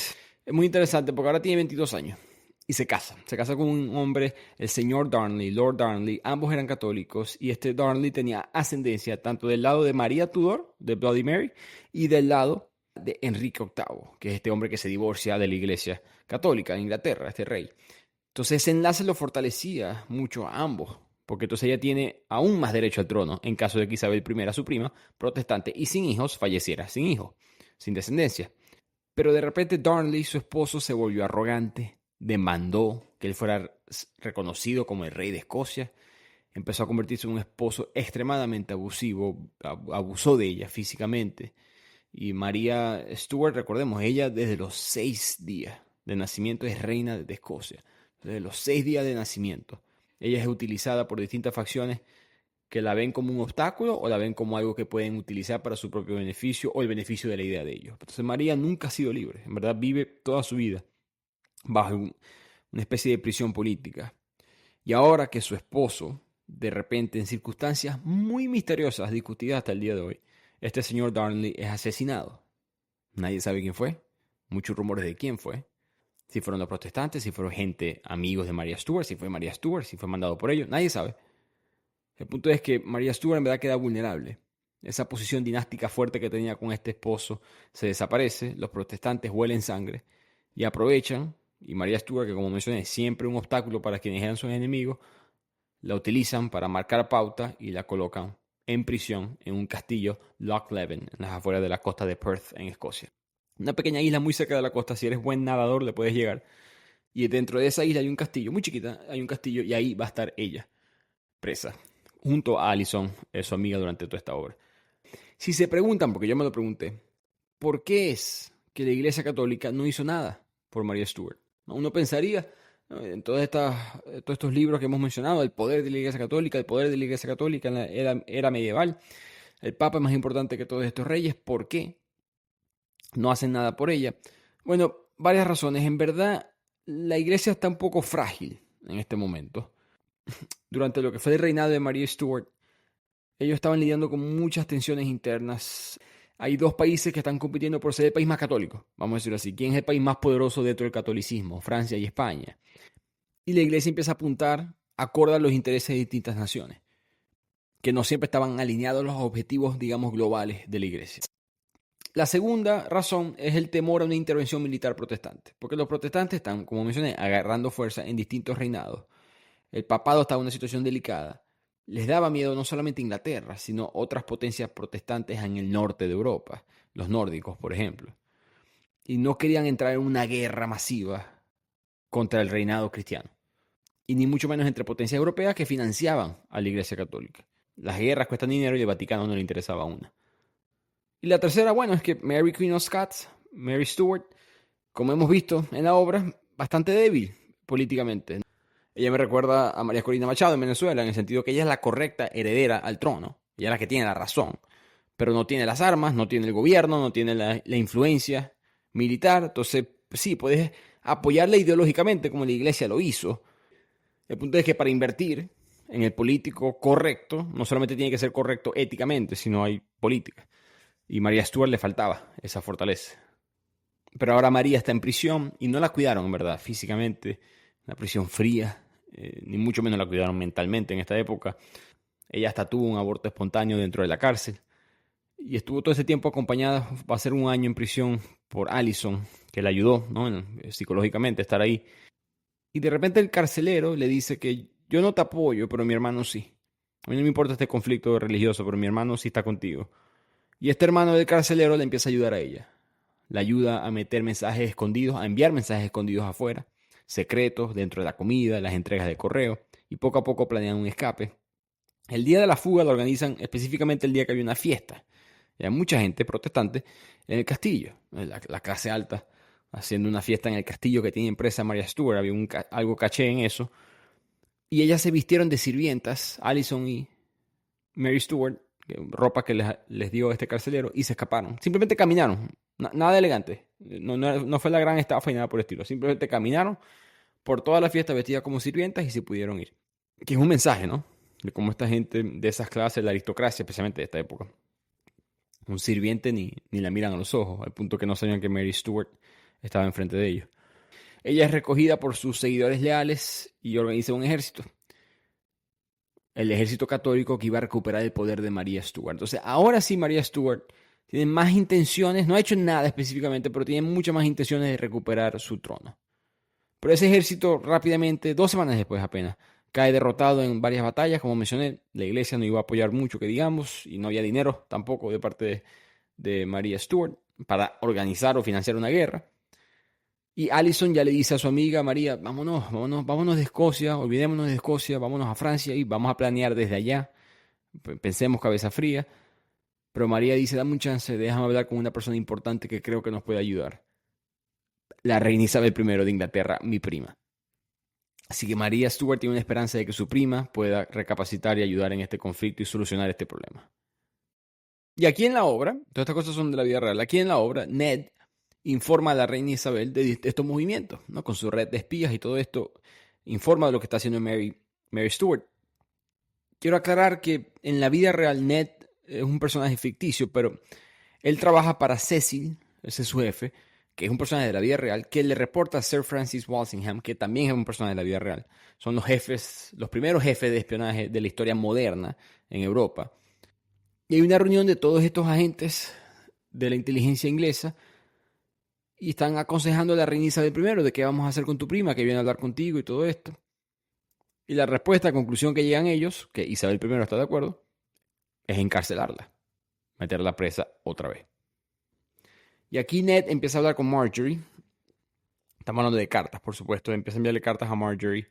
Es muy interesante porque ahora tiene 22 años. Y se casa con un hombre, el señor Darnley, Lord Darnley, ambos eran católicos y este Darnley tenía ascendencia tanto del lado de María Tudor, de Bloody Mary, y del lado de Enrique VIII, que es este hombre que se divorcia de la iglesia católica en Inglaterra, este rey. Entonces ese enlace lo fortalecía mucho a ambos, porque entonces ella tiene aún más derecho al trono en caso de que Isabel I, su prima, protestante y sin hijos, falleciera sin hijos, sin descendencia. Pero de repente Darnley, su esposo, se volvió arrogante, demandó que él fuera reconocido como el rey de Escocia, empezó a convertirse en un esposo extremadamente abusivo, abusó de ella físicamente. Y María Stuart, recordemos, ella desde los 6 días de nacimiento es reina de Escocia. Desde los 6 días de nacimiento. Ella es utilizada por distintas facciones que la ven como un obstáculo o la ven como algo que pueden utilizar para su propio beneficio o el beneficio de la idea de ellos. Entonces María nunca ha sido libre, en verdad vive toda su vida bajo una especie de prisión política. Y ahora que su esposo, de repente, en circunstancias muy misteriosas, discutidas hasta el día de hoy, este señor Darnley es asesinado. Nadie sabe quién fue, muchos rumores de quién fue, si fueron los protestantes, si fueron gente, amigos de Maria Stuart, si fue Maria Stuart, si fue mandado por ellos, nadie sabe. El punto es que Maria Stuart en verdad queda vulnerable. Esa posición dinástica fuerte que tenía con este esposo se desaparece, los protestantes huelen sangre y aprovechan. Y Maria Stuart, que como mencioné, es siempre un obstáculo para quienes eran sus enemigos, la utilizan para marcar pauta y la colocan en prisión en un castillo, Loch Leven, en las afueras de la costa de Perth, en Escocia. Una pequeña isla muy cerca de la costa, si eres buen nadador le puedes llegar. Y dentro de esa isla hay un castillo, muy chiquita, hay un castillo y ahí va a estar ella, presa, junto a Alison, su amiga durante toda esta obra. Si se preguntan, porque yo me lo pregunté, ¿por qué es que la Iglesia Católica no hizo nada por Maria Stuart? Uno pensaría, ¿no?, en todos estos libros que hemos mencionado, el poder de la Iglesia Católica, el poder de la Iglesia Católica en la era medieval, el Papa es más importante que todos estos reyes, ¿por qué no hacen nada por ella? Bueno, varias razones. En verdad, la Iglesia está un poco frágil en este momento. Durante lo que fue el reinado de Maria Stuart, ellos estaban lidiando con muchas tensiones internas. Hay 2 países que están compitiendo por ser el país más católico, vamos a decirlo así. ¿Quién es el país más poderoso dentro del catolicismo? Francia y España. Y la iglesia empieza a apuntar acorde a los intereses de distintas naciones, que no siempre estaban alineados a los objetivos, digamos, globales de la iglesia. La segunda razón es el temor a una intervención militar protestante, porque los protestantes están, como mencioné, agarrando fuerza en distintos reinados. el papado estaba en una situación delicada, les daba miedo no solamente Inglaterra, sino otras potencias protestantes en el norte de Europa, los nórdicos, por ejemplo. Y no querían entrar en una guerra masiva contra el reinado cristiano. Y ni mucho menos entre potencias europeas que financiaban a la Iglesia Católica. Las guerras cuestan dinero y el Vaticano no le interesaba una. Y la tercera, bueno, es que Mary Queen of Scots, Mary Stuart, como hemos visto en la obra, bastante débil políticamente. Ella me recuerda a María Corina Machado en Venezuela, en el sentido que ella es la correcta heredera al trono. Ella es la que tiene la razón. Pero no tiene las armas, no tiene el gobierno, no tiene la influencia militar. Entonces, sí, puedes apoyarla ideológicamente como la iglesia lo hizo. El punto es que para invertir en el político correcto, no solamente tiene que ser correcto éticamente, sino hay política. Y María Stuart le faltaba esa fortaleza. Pero ahora María está en prisión y no la cuidaron, en verdad, físicamente. Una prisión fría, ni mucho menos la cuidaron mentalmente en esta época. Ella hasta tuvo un aborto espontáneo dentro de la cárcel. Y estuvo todo ese tiempo acompañada, va a ser un año en prisión por Allison, que la ayudó, ¿no? Psicológicamente a estar ahí. Y de repente el carcelero le dice que yo no te apoyo, pero mi hermano sí. A mí no me importa este conflicto religioso, pero mi hermano sí está contigo. Y este hermano del carcelero le empieza a ayudar a ella. La ayuda a meter mensajes escondidos, a enviar mensajes escondidos afuera, secretos dentro de la comida, las entregas de correo, y poco a poco planean un escape. El día de la fuga lo organizan específicamente el día que había una fiesta. Y hay mucha gente protestante en el castillo, la clase alta, haciendo una fiesta en el castillo que tiene empresa María Stuart. Había algo caché en eso. Y ellas se vistieron de sirvientas, Allison y Mary Stuart, ropa que les dio este carcelero, y se escaparon. Simplemente caminaron, nada elegante. No fue la gran estafa y nada por el estilo. Simplemente caminaron por toda la fiesta vestidas como sirvientas y se pudieron ir. Que es un mensaje, ¿no? De cómo esta gente de esas clases, la aristocracia, especialmente de esta época, un sirviente ni la miran a los ojos, al punto que no sabían que Mary Stuart estaba enfrente de ellos. Ella es recogida por sus seguidores leales y organiza un ejército. El ejército católico que iba a recuperar el poder de María Stuart. Entonces, ahora sí María Stuart tiene más intenciones, no ha hecho nada específicamente, pero tiene muchas más intenciones de recuperar su trono. Pero ese ejército rápidamente, 2 semanas después apenas, cae derrotado en varias batallas. Como mencioné, la iglesia no iba a apoyar mucho, que digamos, y no había dinero tampoco de parte de María Stuart para organizar o financiar una guerra. Y Allison ya le dice a su amiga María, vámonos de Escocia, olvidémonos de Escocia, vámonos a Francia y vamos a planear desde allá. Pensemos cabeza fría. Pero María dice, dame un chance, déjame hablar con una persona importante que creo que nos puede ayudar. La reina Isabel I de Inglaterra, mi prima. Así que María Stuart tiene una esperanza de que su prima pueda recapacitar y ayudar en este conflicto y solucionar este problema. Y aquí en la obra, todas estas cosas son de la vida real, aquí en la obra, Ned informa a la reina Isabel de estos movimientos, ¿no? Con su red de espías y todo esto, informa de lo que está haciendo Mary Stuart. Quiero aclarar que en la vida real Ned es un personaje ficticio, pero él trabaja para Cecil, ese es su jefe, que es un personaje de la vida real, que le reporta a Sir Francis Walsingham, que también es un personaje de la vida real. Son los primeros jefes de espionaje de la historia moderna en Europa. Y hay una reunión de todos estos agentes de la inteligencia inglesa y están aconsejando a la reina Isabel I de qué vamos a hacer con tu prima, que viene a hablar contigo y todo esto. Y la respuesta, conclusión que llegan ellos, que Isabel I está de acuerdo, es encarcelarla, meterla presa otra vez. Y aquí Ned empieza a hablar con Marjorie. Estamos hablando de cartas, por supuesto. Empieza a enviarle cartas a Marjorie.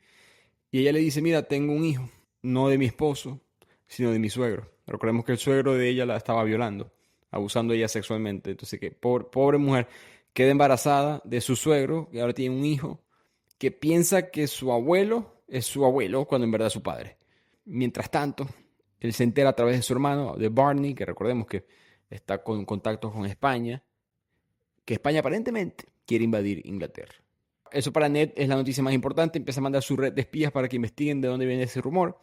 Y ella le dice, mira, tengo un hijo, no de mi esposo, sino de mi suegro. Recordemos que el suegro de ella la estaba violando, abusando de ella sexualmente. Entonces, que pobre mujer queda embarazada de su suegro, y ahora tiene un hijo, que piensa que su abuelo es su abuelo, cuando en verdad es su padre. Mientras tanto, él se entera a través de su hermano, de Barney, que recordemos que está con contactos con España, que España aparentemente quiere invadir Inglaterra. Eso para Ned es la noticia más importante. Empieza a mandar su red de espías para que investiguen de dónde viene ese rumor,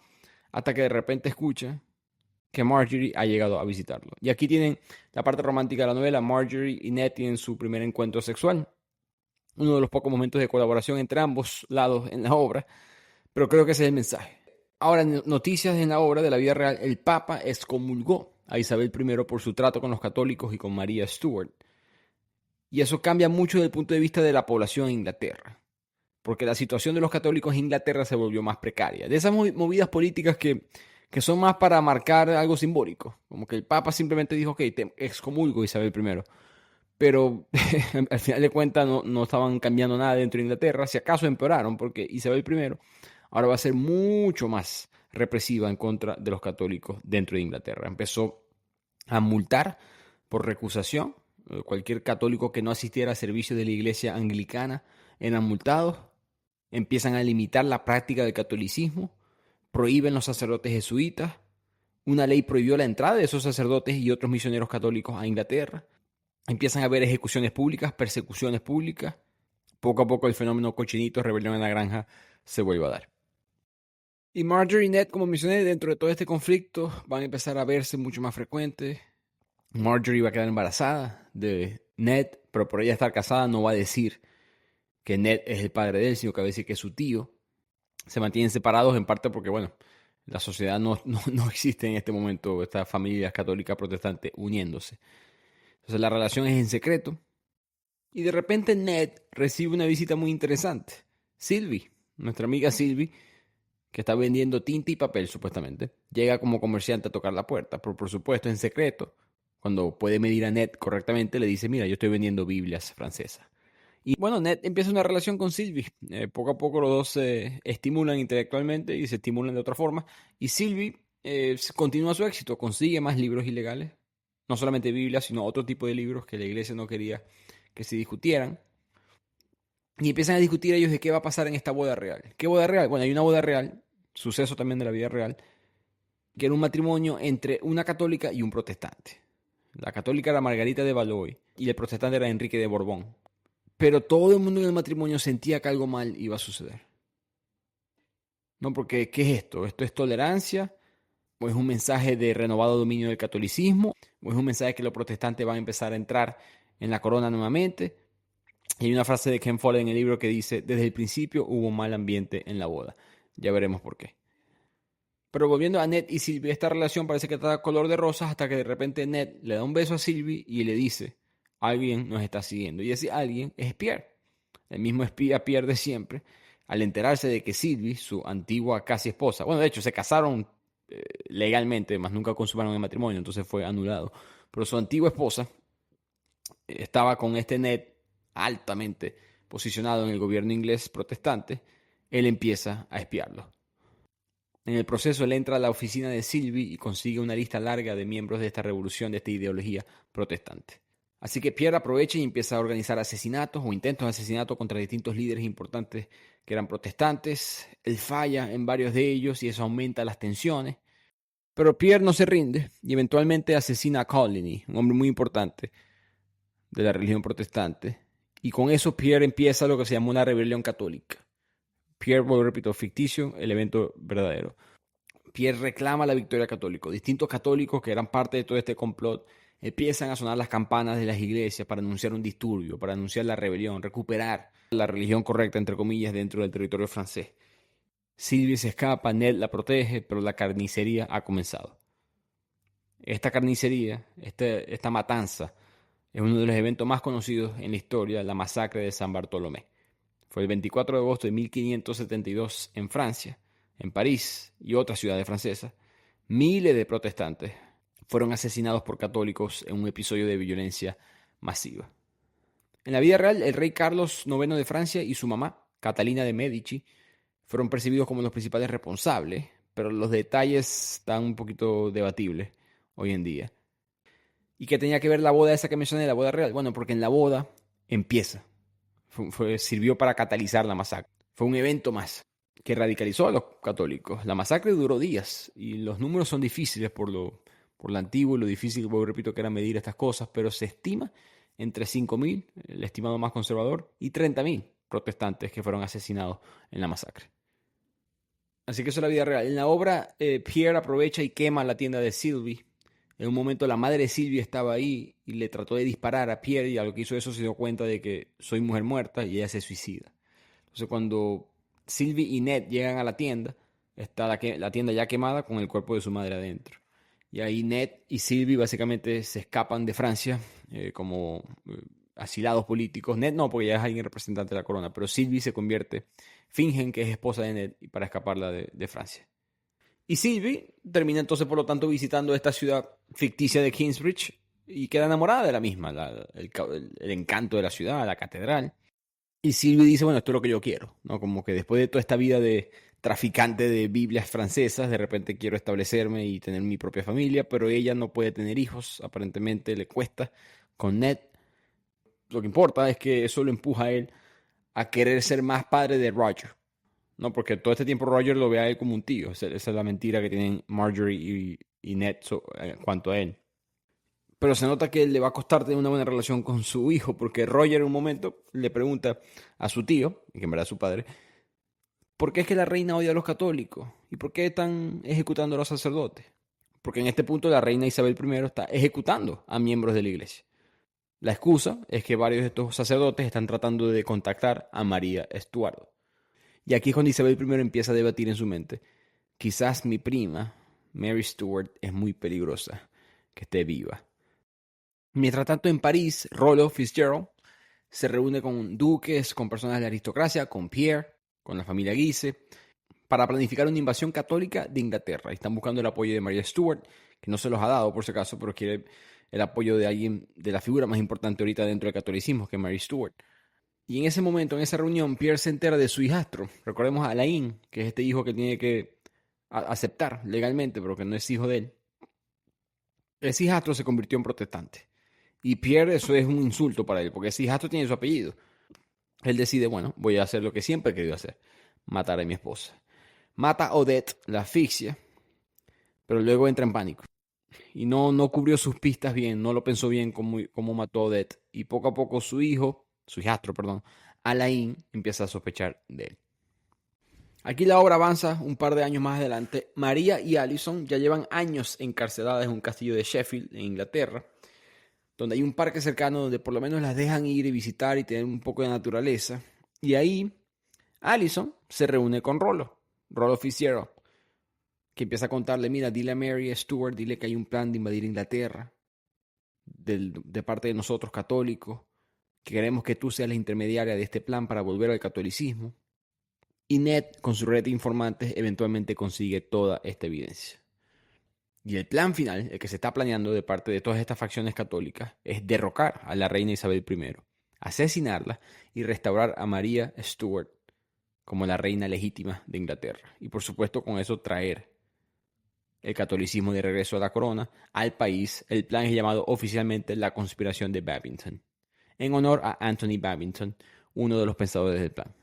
hasta que de repente escucha que Marjorie ha llegado a visitarlo. Y aquí tienen la parte romántica de la novela. Marjorie y Ned tienen su primer encuentro sexual. Uno de los pocos momentos de colaboración entre ambos lados en la obra, pero creo que ese es el mensaje. Ahora, noticias en la obra de la vida real. El Papa excomulgó a Isabel I por su trato con los católicos y con María Stuart. Y eso cambia mucho desde el punto de vista de la población en Inglaterra. porque la situación de los católicos en Inglaterra se volvió más precaria. De esas movidas políticas que son más para marcar algo simbólico, como que el Papa simplemente dijo, ok, te excomulgo Isabel I, pero al final de cuentas no estaban cambiando nada dentro de Inglaterra, si acaso empeoraron, porque Isabel I ahora va a ser mucho más represiva en contra de los católicos dentro de Inglaterra. Empezó a multar por recusación. Cualquier católico que no asistiera a servicios de la iglesia anglicana eran multados. Empiezan a limitar la práctica del catolicismo. Prohíben los sacerdotes jesuitas. Una ley prohibió la entrada de esos sacerdotes y otros misioneros católicos a Inglaterra. Empiezan a haber ejecuciones públicas, persecuciones públicas. Poco a poco el fenómeno cochinito, rebelión en la granja, se vuelve a dar. Y Marjorie y Ned, como mencioné, dentro de todo este conflicto, van a empezar a verse mucho más frecuentes. Marjorie va a quedar embarazada de Ned, pero por ella estar casada no va a decir que Ned es el padre de él, sino que va a decir que es su tío. Se mantienen separados en parte porque, bueno, la sociedad no existe en este momento, estas familias católicas protestantes uniéndose. Entonces la relación es en secreto. Y de repente Ned recibe una visita muy interesante. Sylvie, nuestra amiga Sylvie, que está vendiendo tinta y papel supuestamente, llega como comerciante a tocar la puerta, pero por supuesto en secreto. Cuando puede medir a Ned correctamente, le dice, mira, yo estoy vendiendo Biblias francesas. Y bueno, Ned empieza una relación con Sylvie. Poco a poco los dos se estimulan intelectualmente y se estimulan de otra forma. Y Sylvie continúa su éxito, consigue más libros ilegales. No solamente Biblias, sino otro tipo de libros que la iglesia no quería que se discutieran. Y empiezan a discutir ellos de qué va a pasar en esta boda real. ¿Qué boda real? Bueno, hay una boda real, suceso también de la vida real, que era un matrimonio entre una católica y un protestante. La católica era Margarita de Valois y el protestante era Enrique de Borbón. Pero todo el mundo en el matrimonio sentía que algo mal iba a suceder. No, porque ¿qué es esto? ¿Esto es tolerancia? ¿O es un mensaje de renovado dominio del catolicismo? ¿O es un mensaje que los protestantes van a empezar a entrar en la corona nuevamente? Y hay una frase de Ken Follett en el libro que dice, desde el principio hubo mal ambiente en la boda. Ya veremos por qué. Pero volviendo a Ned y Sylvie, esta relación parece que está color de rosas hasta que de repente Ned le da un beso a Sylvie y le dice, alguien nos está siguiendo. Y ese alguien es Pierre, el mismo espía Pierre de siempre, al enterarse de que Sylvie, su antigua casi esposa, bueno, de hecho se casaron legalmente, más nunca consumaron el matrimonio, entonces fue anulado. Pero su antigua esposa estaba con este Ned altamente posicionado en el gobierno inglés protestante, él empieza a espiarlo. En el proceso, él entra a la oficina de Sylvie y consigue una lista larga de miembros de esta revolución, de esta ideología protestante. Así que Pierre aprovecha y empieza a organizar asesinatos o intentos de asesinato contra distintos líderes importantes que eran protestantes. Él falla en varios de ellos y eso aumenta las tensiones. Pero Pierre no se rinde y eventualmente asesina a Coligny, un hombre muy importante de la religión protestante. Y con eso Pierre empieza lo que se llama una rebelión católica. Pierre, repito, ficticio, el evento verdadero. Pierre reclama la victoria católica. Distintos católicos que eran parte de todo este complot empiezan a sonar las campanas de las iglesias para anunciar un disturbio, para anunciar la rebelión, recuperar la religión correcta, entre comillas, dentro del territorio francés. Sylvie se escapa, Ned la protege, pero la carnicería ha comenzado. Esta carnicería, esta matanza, es uno de los eventos más conocidos en la historia, la masacre de San Bartolomé. Fue el 24 de agosto de 1572 en Francia, en París y otras ciudades francesas. Miles de protestantes fueron asesinados por católicos en un episodio de violencia masiva. En la vida real, el rey Carlos IX de Francia y su mamá, Catalina de Medici, fueron percibidos como los principales responsables, pero los detalles están un poquito debatibles hoy en día. ¿Y qué tenía que ver la boda esa que mencioné, la boda real? Bueno, porque en la boda empieza. Sirvió para catalizar la masacre. Fue un evento más que radicalizó a los católicos. La masacre duró días y los números son difíciles por lo antiguo y lo difícil, repito, que era medir estas cosas, pero se estima entre 5.000, el estimado más conservador, y 30.000 protestantes que fueron asesinados en la masacre. Así que eso es la vida real. En la obra, Pierre aprovecha y quema la tienda de Sylvie. En un momento la madre de Sylvie estaba ahí y le trató de disparar a Pierre y a lo que hizo eso se dio cuenta de que soy mujer muerta y ella se suicida. Entonces cuando Sylvie y Ned llegan a la tienda, está la tienda ya quemada con el cuerpo de su madre adentro. Y ahí Ned y Sylvie básicamente se escapan de Francia asilados políticos. Ned no, porque ya es alguien representante de la corona, pero Sylvie fingen que es esposa de Ned para escaparla de Francia. Y Sylvie termina entonces, por lo tanto, visitando esta ciudad ficticia de Kingsbridge y queda enamorada de la misma, el encanto de la ciudad, la catedral. Y Sylvie dice, bueno, esto es lo que yo quiero, ¿no? Como que después de toda esta vida de traficante de Biblias francesas, de repente quiero establecerme y tener mi propia familia, pero ella no puede tener hijos, aparentemente le cuesta con Ned. Lo que importa es que eso lo empuja a él a querer ser más padre de Roger, ¿no? Porque todo este tiempo Roger lo ve a él como un tío. Esa es la mentira que tienen Marjorie y Ned en cuanto a él. Pero se nota que le va a costar tener una buena relación con su hijo, porque Roger en un momento le pregunta a su tío, que en verdad es su padre, ¿por qué es que la reina odia a los católicos? ¿Y por qué están ejecutando a los sacerdotes? Porque en este punto la reina Isabel I está ejecutando a miembros de la iglesia. La excusa es que varios de estos sacerdotes están tratando de contactar a María Estuardo. Y aquí es cuando Isabel I empieza a debatir en su mente. Quizás mi prima, Mary Stuart, es muy peligrosa que esté viva. Mientras tanto, en París, Rollo Fitzgerald se reúne con duques, con personas de la aristocracia, con Pierre, con la familia Guise, para planificar una invasión católica de Inglaterra. Están buscando el apoyo de María Stuart, que no se los ha dado por si acaso, pero quiere el apoyo de alguien, de la figura más importante ahorita dentro del catolicismo, que es Mary Stuart. Y en ese momento, en esa reunión, Pierre se entera de su hijastro. Recordemos a Alain, que es este hijo que tiene que aceptar legalmente, pero que no es hijo de él. Ese hijastro se convirtió en protestante. Y Pierre, eso es un insulto para él, porque ese hijastro tiene su apellido. Él decide, bueno, voy a hacer lo que siempre he querido hacer, matar a mi esposa. Mata a Odette, la asfixia, pero luego entra en pánico. Y no cubrió sus pistas bien, no lo pensó bien cómo mató a Odette. Y poco a poco su hijastro, Alain, empieza a sospechar de él. Aquí la obra avanza un par de años más adelante. María y Alison ya llevan años encarceladas en un castillo de Sheffield, en Inglaterra, donde hay un parque cercano donde por lo menos las dejan ir y visitar y tener un poco de naturaleza. Y ahí Alison se reúne con Rollo Fitzgerald, que empieza a contarle, mira, dile a Mary Stuart, dile que hay un plan de invadir Inglaterra, de parte de nosotros católicos, que queremos que tú seas la intermediaria de este plan para volver al catolicismo. Y Ned, con su red de informantes, eventualmente consigue toda esta evidencia. Y el plan final, el que se está planeando de parte de todas estas facciones católicas, es derrocar a la reina Isabel I, asesinarla y restaurar a María Stuart como la reina legítima de Inglaterra. Y por supuesto con eso traer el catolicismo de regreso a la corona, al país. El plan es llamado oficialmente la conspiración de Babington, en honor a Anthony Babington, uno de los pensadores del plan.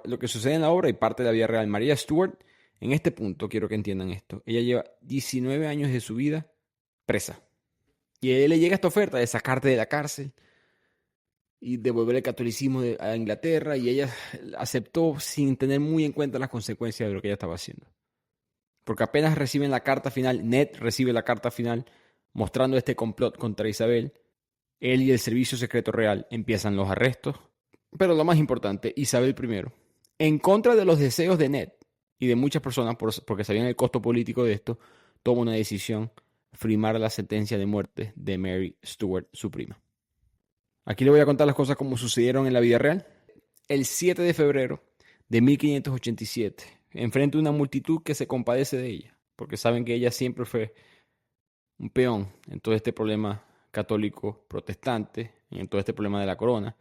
Lo que sucede en la obra y parte de la vida real, María Stuart, en este punto quiero que entiendan esto. Ella lleva 19 años de su vida presa. Y a él le llega esta oferta de sacarte de la cárcel y devolver el catolicismo a Inglaterra, y ella aceptó sin tener muy en cuenta las consecuencias de lo que ella estaba haciendo. Porque apenas reciben la carta final, Ned recibe la carta final mostrando este complot contra Isabel, él y el Servicio Secreto Real empiezan los arrestos. Pero lo más importante, Isabel I, en contra de los deseos de Ned y de muchas personas, porque sabían el costo político de esto, toma una decisión: firmar la sentencia de muerte de Mary Stuart, su prima. Aquí le voy a contar las cosas como sucedieron en la vida real. El 7 de febrero de 1587, enfrenta una multitud que se compadece de ella, porque saben que ella siempre fue un peón en todo este problema católico protestante, en todo este problema de la corona.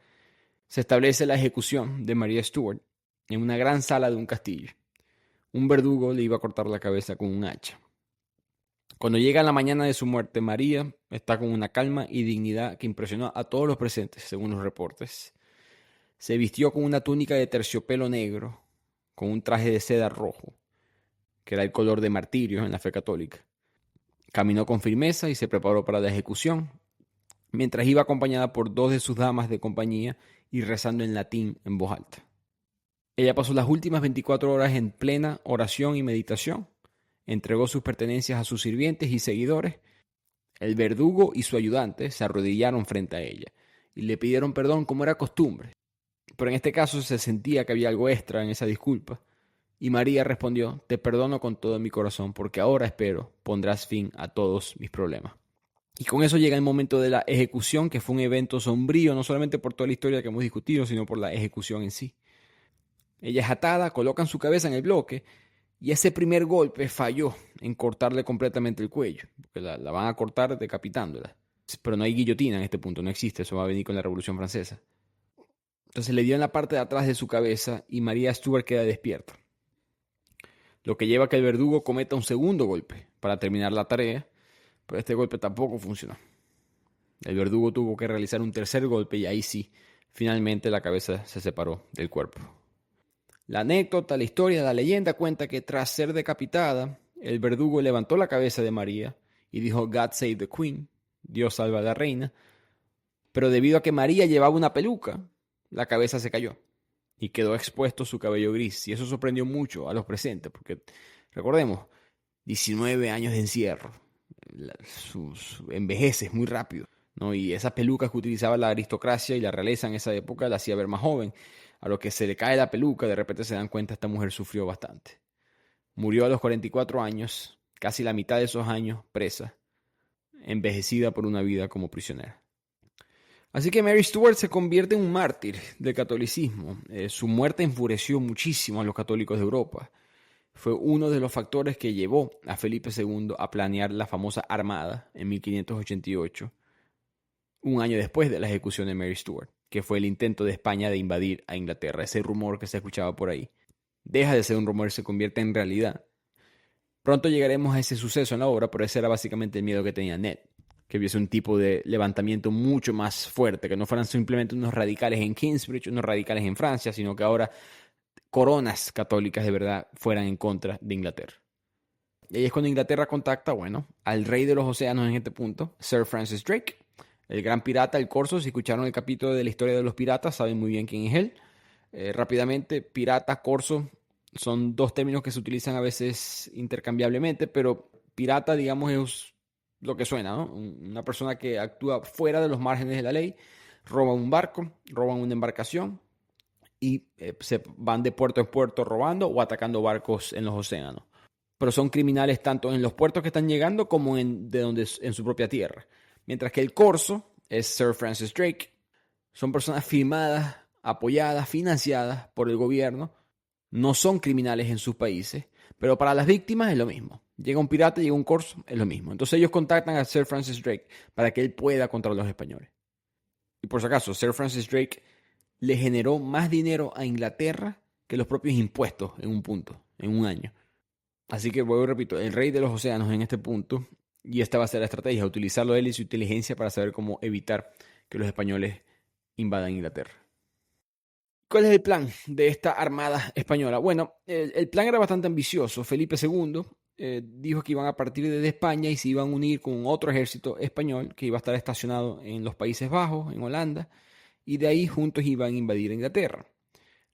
Se establece la ejecución de María Stuart en una gran sala de un castillo. Un verdugo le iba a cortar la cabeza con un hacha. Cuando llega la mañana de su muerte, María está con una calma y dignidad que impresionó a todos los presentes, según los reportes. Se vistió con una túnica de terciopelo negro, con un traje de seda rojo, que era el color de martirio en la fe católica. Caminó con firmeza y se preparó para la ejecución, mientras iba acompañada por dos de sus damas de compañía y rezando en latín en voz alta. Ella pasó las últimas 24 horas en plena oración y meditación. Entregó sus pertenencias a sus sirvientes y seguidores. El verdugo y su ayudante se arrodillaron frente a ella y le pidieron perdón como era costumbre. Pero en este caso se sentía que había algo extra en esa disculpa. Y María respondió: te perdono con todo mi corazón, porque ahora espero pondrás fin a todos mis problemas. Y con eso llega el momento de la ejecución, que fue un evento sombrío, no solamente por toda la historia que hemos discutido, sino por la ejecución en sí. Ella es atada, colocan su cabeza en el bloque y ese primer golpe falló en cortarle completamente el cuello, porque la van a cortar decapitándola. Pero no hay guillotina en este punto, no existe, eso va a venir con la Revolución Francesa. Entonces le dio en la parte de atrás de su cabeza y María Stuart queda despierta. Lo que lleva a que el verdugo cometa un segundo golpe para terminar la tarea, pero este golpe tampoco funcionó. El verdugo tuvo que realizar un tercer golpe y ahí sí, finalmente la cabeza se separó del cuerpo. La anécdota, la historia, la leyenda cuenta que tras ser decapitada, el verdugo levantó la cabeza de María y dijo God save the Queen, Dios salva a la reina, pero debido a que María llevaba una peluca, la cabeza se cayó y quedó expuesto su cabello gris. Y eso sorprendió mucho a los presentes, porque recordemos, 19 años de encierro, envejeces muy rápido, ¿no? Y esas pelucas que utilizaba la aristocracia y la realeza en esa época la hacía ver más joven. A lo que se le cae la peluca, de repente se dan cuenta, esta mujer sufrió bastante. Murió a los 44 años, casi la mitad de esos años presa, envejecida por una vida como prisionera. Así que Mary Stuart se convierte en un mártir del catolicismo. Su muerte enfureció muchísimo a los católicos de Europa. Fue uno de los factores que llevó a Felipe II a planear la famosa Armada en 1588, un año después de la ejecución de Mary Stuart, que fue el intento de España de invadir a Inglaterra. Ese rumor que se escuchaba por ahí deja de ser un rumor y se convierte en realidad. Pronto llegaremos a ese suceso en la obra, pero ese era básicamente el miedo que tenía Ned, que hubiese un tipo de levantamiento mucho más fuerte, que no fueran simplemente unos radicales en Kingsbridge, unos radicales en Francia, sino que ahora coronas católicas de verdad fueran en contra de Inglaterra. Y ahí es cuando Inglaterra contacta, bueno, al rey de los océanos en este punto, Sir Francis Drake, el gran pirata, el corso. Si escucharon el capítulo de la historia de los piratas, saben muy bien quién es él. Rápidamente, pirata, corso, son dos términos que se utilizan a veces intercambiablemente, pero pirata, digamos, es lo que suena, ¿no? Una persona que actúa fuera de los márgenes de la ley, roba un barco, roban una embarcación y se van de puerto en puerto robando o atacando barcos en los océanos. Pero son criminales tanto en los puertos que están llegando como en su propia tierra. Mientras que el corso es Sir Francis Drake. Son personas firmadas, apoyadas, financiadas por el gobierno. No son criminales en sus países, pero para las víctimas es lo mismo. Llega un pirata, llega un corso, es lo mismo. Entonces ellos contactan a Sir Francis Drake para que él pueda contra los españoles. Y por si acaso, Sir Francis Drake le generó más dinero a Inglaterra que los propios impuestos en un punto, en un año. Así que vuelvo y repito, el rey de los océanos en este punto, y esta va a ser la estrategia, utilizarlo él y su inteligencia para saber cómo evitar que los españoles invadan Inglaterra. ¿Cuál es el plan de esta armada española? Bueno, el plan era bastante ambicioso. Felipe II dijo que iban a partir desde España y se iban a unir con otro ejército español que iba a estar estacionado en los Países Bajos, en Holanda, y de ahí juntos iban a invadir Inglaterra.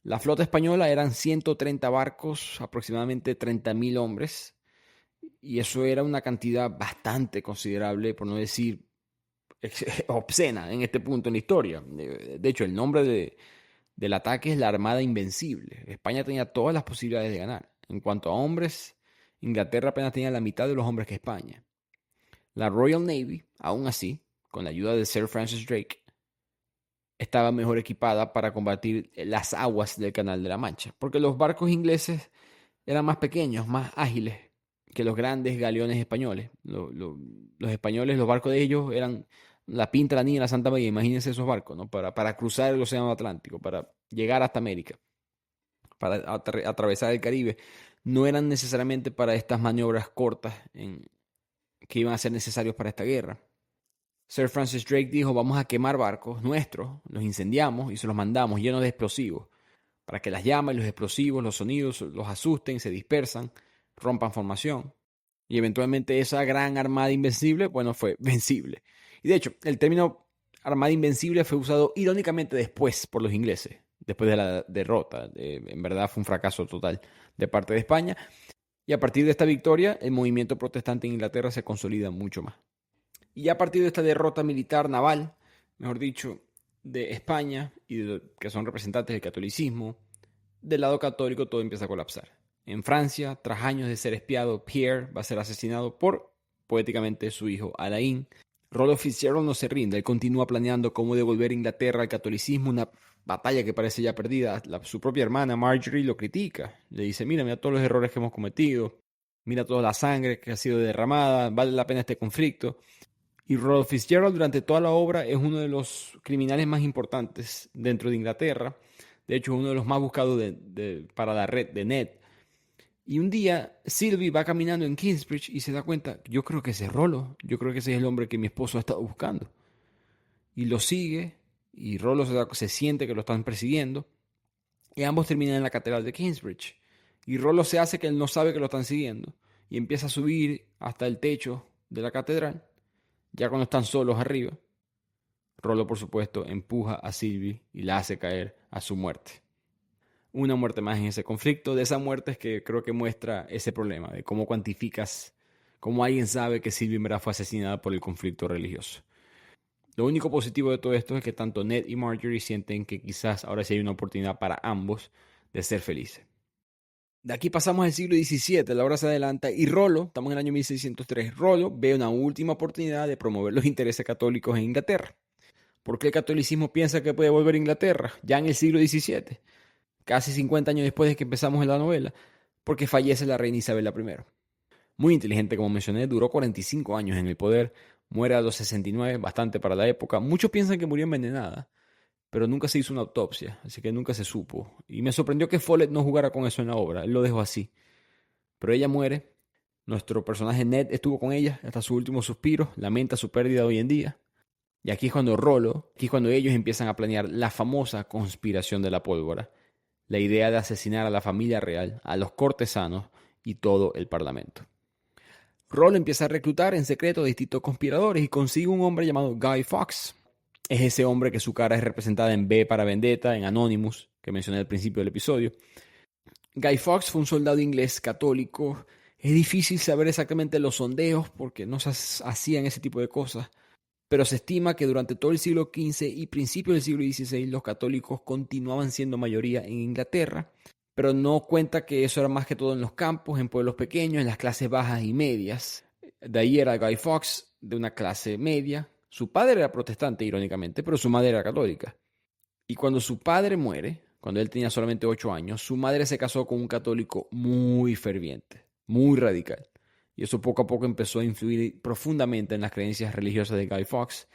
La flota española eran 130 barcos, aproximadamente 30.000 hombres, y eso era una cantidad bastante considerable, por no decir obscena en este punto en la historia. De hecho, el nombre del ataque es la Armada Invencible. España tenía todas las posibilidades de ganar. En cuanto a hombres, Inglaterra apenas tenía la mitad de los hombres que España. La Royal Navy, aún así, con la ayuda de Sir Francis Drake, estaba mejor equipada para combatir las aguas del Canal de la Mancha, porque los barcos ingleses eran más pequeños, más ágiles que los grandes galeones españoles. Los españoles, los barcos de ellos eran la Pinta, la Niña, la Santa María. Imagínense esos barcos, ¿no? Para cruzar el Océano Atlántico, para llegar hasta América, para atravesar el Caribe. No eran necesariamente para estas maniobras cortas que iban a ser necesarios para esta guerra. Sir Francis Drake dijo, vamos a quemar barcos nuestros, los incendiamos y se los mandamos llenos de explosivos, para que las llamas, los explosivos, los sonidos los asusten, se dispersan, rompan formación. Y eventualmente esa gran armada invencible, bueno, fue vencible. Y de hecho, el término armada invencible fue usado irónicamente después por los ingleses, después de la derrota. En verdad fue un fracaso total de parte de España. Y a partir de esta victoria, el movimiento protestante en Inglaterra se consolida mucho más. Y a partir de esta derrota militar naval, mejor dicho, de España, que son representantes del catolicismo, del lado católico todo empieza a colapsar. En Francia, tras años de ser espiado, Pierre va a ser asesinado por, poéticamente, su hijo Alain. Rollo Fitzgerald no se rinde, él continúa planeando cómo devolver Inglaterra al catolicismo, una batalla que parece ya perdida. Su propia hermana Marjorie lo critica, le dice, mira todos los errores que hemos cometido, mira toda la sangre que ha sido derramada, vale la pena este conflicto. Y Rollo Fitzgerald durante toda la obra es uno de los criminales más importantes dentro de Inglaterra, de hecho es uno de los más buscados para la red de Ned. Y un día Sylvie va caminando en Kingsbridge y se da cuenta, yo creo que ese es Rollo, yo creo que ese es el hombre que mi esposo ha estado buscando. Y lo sigue y Rollo se siente que lo están persiguiendo y ambos terminan en la catedral de Kingsbridge. Y Rollo se hace que él no sabe que lo están siguiendo y empieza a subir hasta el techo de la catedral, ya cuando están solos arriba. Rollo, por supuesto, empuja a Sylvie y la hace caer a su muerte. Una muerte más en ese conflicto. De esa muerte es que creo que muestra ese problema de cómo cuantificas, cómo alguien sabe que Sylvie en verdad fue asesinada por el conflicto religioso. Lo único positivo de todo esto es que tanto Ned y Marjorie sienten que quizás ahora sí hay una oportunidad para ambos de ser felices. De aquí pasamos al siglo XVII, la hora se adelanta y Rollo, estamos en el año 1603, Rollo ve una última oportunidad de promover los intereses católicos en Inglaterra. ¿Por qué el catolicismo piensa que puede volver a Inglaterra ya en el siglo XVII? Casi 50 años después de que empezamos en la novela, porque fallece la reina Isabel I. Muy inteligente, como mencioné, duró 45 años en el poder, muere a los 69, bastante para la época. Muchos piensan que murió envenenada, pero nunca se hizo una autopsia, así que nunca se supo. Y me sorprendió que Follett no jugara con eso en la obra, él lo dejó así. Pero ella muere, nuestro personaje Ned estuvo con ella hasta su último suspiro, lamenta su pérdida hoy en día. Y aquí es cuando aquí es cuando ellos empiezan a planear la famosa conspiración de la pólvora. La idea de asesinar a la familia real, a los cortesanos y todo el parlamento. Rollo empieza a reclutar en secreto a distintos conspiradores y consigue un hombre llamado Guy Fawkes. Es ese hombre que su cara es representada en B para Vendetta, en Anonymous, que mencioné al principio del episodio. Guy Fawkes fue un soldado inglés católico. Es difícil saber exactamente los sondeos porque no se hacían ese tipo de cosas. Pero se estima que durante todo el siglo XV y principios del siglo XVI los católicos continuaban siendo mayoría en Inglaterra, pero no cuenta que eso era más que todo en los campos, en pueblos pequeños, en las clases bajas y medias. De ahí era Guy Fawkes, de una clase media. Su padre era protestante, irónicamente, pero su madre era católica. Y cuando su padre muere, cuando él tenía solamente 8 años, su madre se casó con un católico muy ferviente, muy radical. Y eso poco a poco empezó a influir profundamente en las creencias religiosas de Guy Fawkes,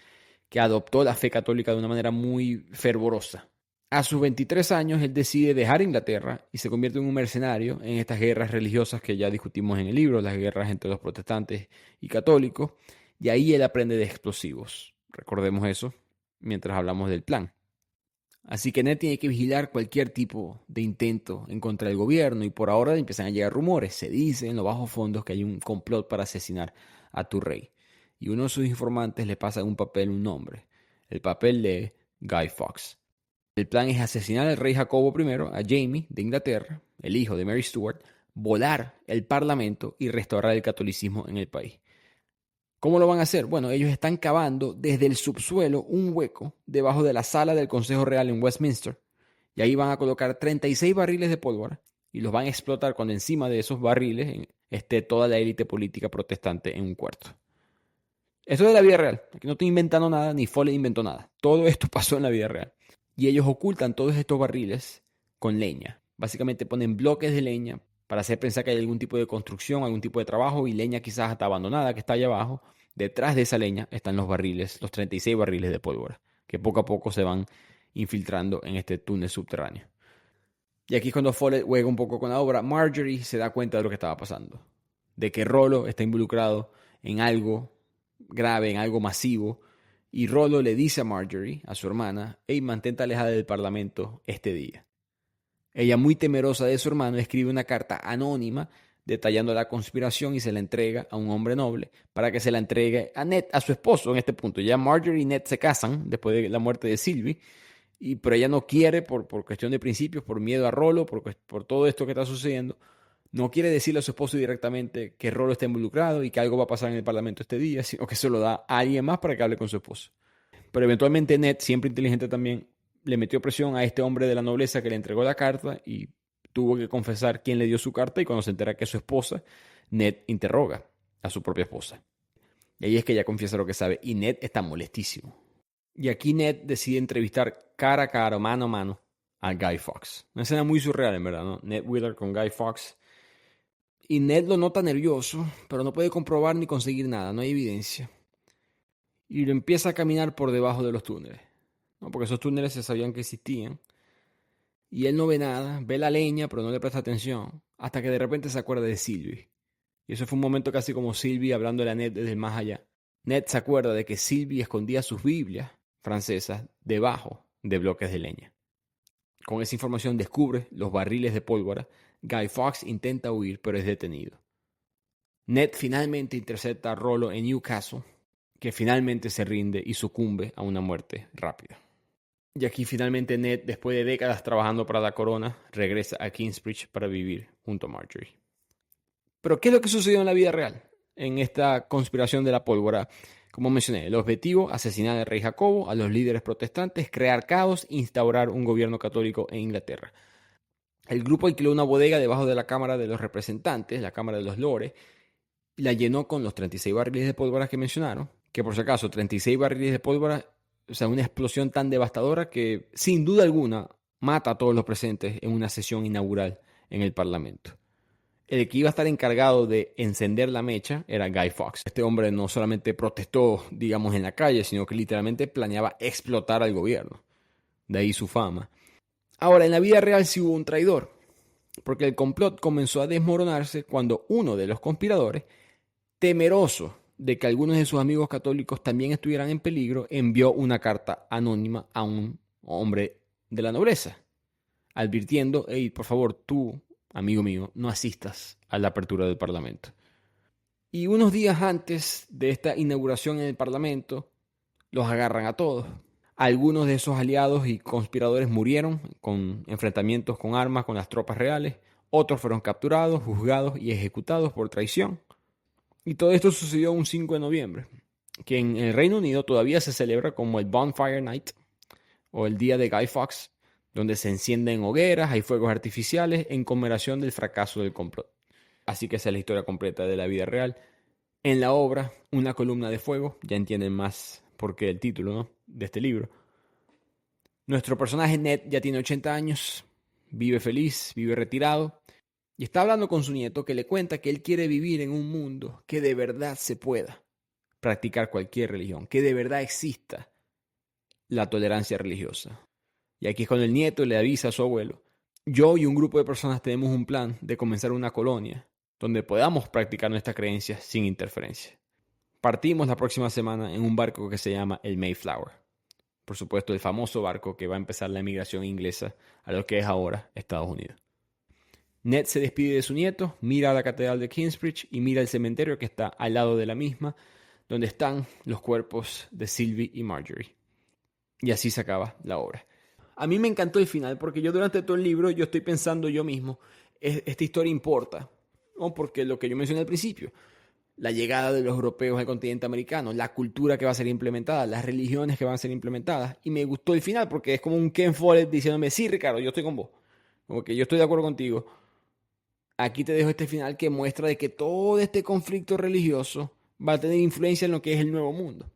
que adoptó la fe católica de una manera muy fervorosa. A sus 23 años, él decide dejar Inglaterra y se convierte en un mercenario en estas guerras religiosas que ya discutimos en el libro, las guerras entre los protestantes y católicos, y ahí él aprende de explosivos. Recordemos eso mientras hablamos del plan. Así que Ned tiene que vigilar cualquier tipo de intento en contra del gobierno y por ahora empiezan a llegar rumores. Se dice en los bajos fondos que hay un complot para asesinar a tu rey. Y uno de sus informantes le pasa un papel, un nombre. El papel de Guy Fawkes. El plan es asesinar al rey Jacobo I, a Jaime de Inglaterra, el hijo de Mary Stuart, volar el parlamento y restaurar el catolicismo en el país. ¿Cómo lo van a hacer? Bueno, ellos están cavando desde el subsuelo un hueco debajo de la sala del Consejo Real en Westminster. Y ahí van a colocar 36 barriles de pólvora y los van a explotar cuando encima de esos barriles esté toda la élite política protestante en un cuarto. Esto es de la vida real. Aquí no estoy inventando nada, ni Follett inventó nada. Todo esto pasó en la vida real. Y ellos ocultan todos estos barriles con leña. Básicamente ponen bloques de leña para hacer pensar que hay algún tipo de construcción, algún tipo de trabajo y leña quizás hasta abandonada que está allá abajo. Detrás de esa leña están los barriles, los 36 barriles de pólvora, que poco a poco se van infiltrando en este túnel subterráneo. Y aquí es cuando Follett juega un poco con la obra. Marjorie se da cuenta de lo que estaba pasando, de que Rollo está involucrado en algo grave, en algo masivo, y Rollo le dice a Marjorie, a su hermana, hey, mantente alejada del parlamento este día. Ella, muy temerosa de su hermano, escribe una carta anónima detallando la conspiración y se la entrega a un hombre noble para que se la entregue a Ned, a su esposo en este punto. Ya Marjorie y Ned se casan después de la muerte de Sylvie, pero ella no quiere, por cuestión de principios, por miedo a Rollo, por todo esto que está sucediendo, no quiere decirle a su esposo directamente que Rollo está involucrado y que algo va a pasar en el parlamento este día, sino que se lo da a alguien más para que hable con su esposo. Pero eventualmente Ned, siempre inteligente también, le metió presión a este hombre de la nobleza que le entregó la carta y tuvo que confesar quién le dio su carta y cuando se entera que es su esposa, Ned interroga a su propia esposa. Y ahí es que ella confiesa lo que sabe y Ned está molestísimo. Y aquí Ned decide entrevistar cara a cara, mano a mano, a Guy Fawkes. Una escena muy surreal, en verdad, ¿no? Ned Wheeler con Guy Fawkes. Y Ned lo nota nervioso, pero no puede comprobar ni conseguir nada, no hay evidencia. Y lo empieza a caminar por debajo de los túneles, ¿no? Porque esos túneles se sabían que existían. Y él no ve nada, ve la leña, pero no le presta atención, hasta que de repente se acuerda de Sylvie. Y eso fue un momento casi como Sylvie hablándole a Ned desde el más allá. Ned se acuerda de que Sylvie escondía sus Biblias francesas debajo de bloques de leña. Con esa información descubre los barriles de pólvora. Guy Fawkes intenta huir, pero es detenido. Ned finalmente intercepta a Rollo en Newcastle, que finalmente se rinde y sucumbe a una muerte rápida. Y aquí finalmente Ned, después de décadas trabajando para la corona, regresa a Kingsbridge para vivir junto a Marjorie. Pero ¿qué es lo que sucedió en la vida real? En esta conspiración de la pólvora, como mencioné, el objetivo, asesinar al rey Jacobo, a los líderes protestantes, crear caos, instaurar un gobierno católico en Inglaterra. El grupo alquiló una bodega debajo de la Cámara de los Representantes, la Cámara de los Lores, y la llenó con los 36 barriles de pólvora que mencionaron, que por si acaso, 36 barriles de pólvora, o sea, una explosión tan devastadora que sin duda alguna mata a todos los presentes en una sesión inaugural en el Parlamento. El que iba a estar encargado de encender la mecha era Guy Fawkes. Este hombre no solamente protestó, digamos, en la calle, sino que literalmente planeaba explotar al gobierno. De ahí su fama. Ahora, en la vida real sí hubo un traidor, porque el complot comenzó a desmoronarse cuando uno de los conspiradores, temeroso de que algunos de sus amigos católicos también estuvieran en peligro, envió una carta anónima a un hombre de la nobleza, advirtiendo: hey, por favor, tú, amigo mío, no asistas a la apertura del Parlamento. Y unos días antes de esta inauguración en el Parlamento, los agarran a todos. Algunos de esos aliados y conspiradores murieron con enfrentamientos con armas con las tropas reales. Otros fueron capturados, juzgados y ejecutados por traición. Y todo esto sucedió un 5 de noviembre, que en el Reino Unido todavía se celebra como el Bonfire Night, o el Día de Guy Fawkes, donde se encienden hogueras, hay fuegos artificiales en conmemoración del fracaso del complot. Así que esa es la historia completa de la vida real. En la obra, Una columna de fuego, ya entienden más por qué el título, ¿no?, de este libro. Nuestro personaje Ned ya tiene 80 años, vive feliz, vive retirado, y está hablando con su nieto, que le cuenta que él quiere vivir en un mundo que de verdad se pueda practicar cualquier religión, que de verdad exista la tolerancia religiosa. Y aquí es cuando el nieto le avisa a su abuelo: yo y un grupo de personas tenemos un plan de comenzar una colonia donde podamos practicar nuestras creencias sin interferencia. Partimos la próxima semana en un barco que se llama el Mayflower. Por supuesto, el famoso barco que va a empezar la emigración inglesa a lo que es ahora Estados Unidos. Ned se despide de su nieto, mira a la catedral de Kingsbridge y mira el cementerio que está al lado de la misma, donde están los cuerpos de Sylvie y Marjorie. Y así se acaba la obra. A mí me encantó el final, porque yo durante todo el libro yo estoy pensando yo mismo, esta historia importa, ¿no? Porque lo que yo mencioné al principio, la llegada de los europeos al continente americano, la cultura que va a ser implementada, las religiones que van a ser implementadas, y me gustó el final porque es como un Ken Follett diciéndome: sí, Ricardo, yo estoy con vos, como que yo estoy de acuerdo contigo. Aquí te dejo este final que muestra de que todo este conflicto religioso va a tener influencia en lo que es el nuevo mundo.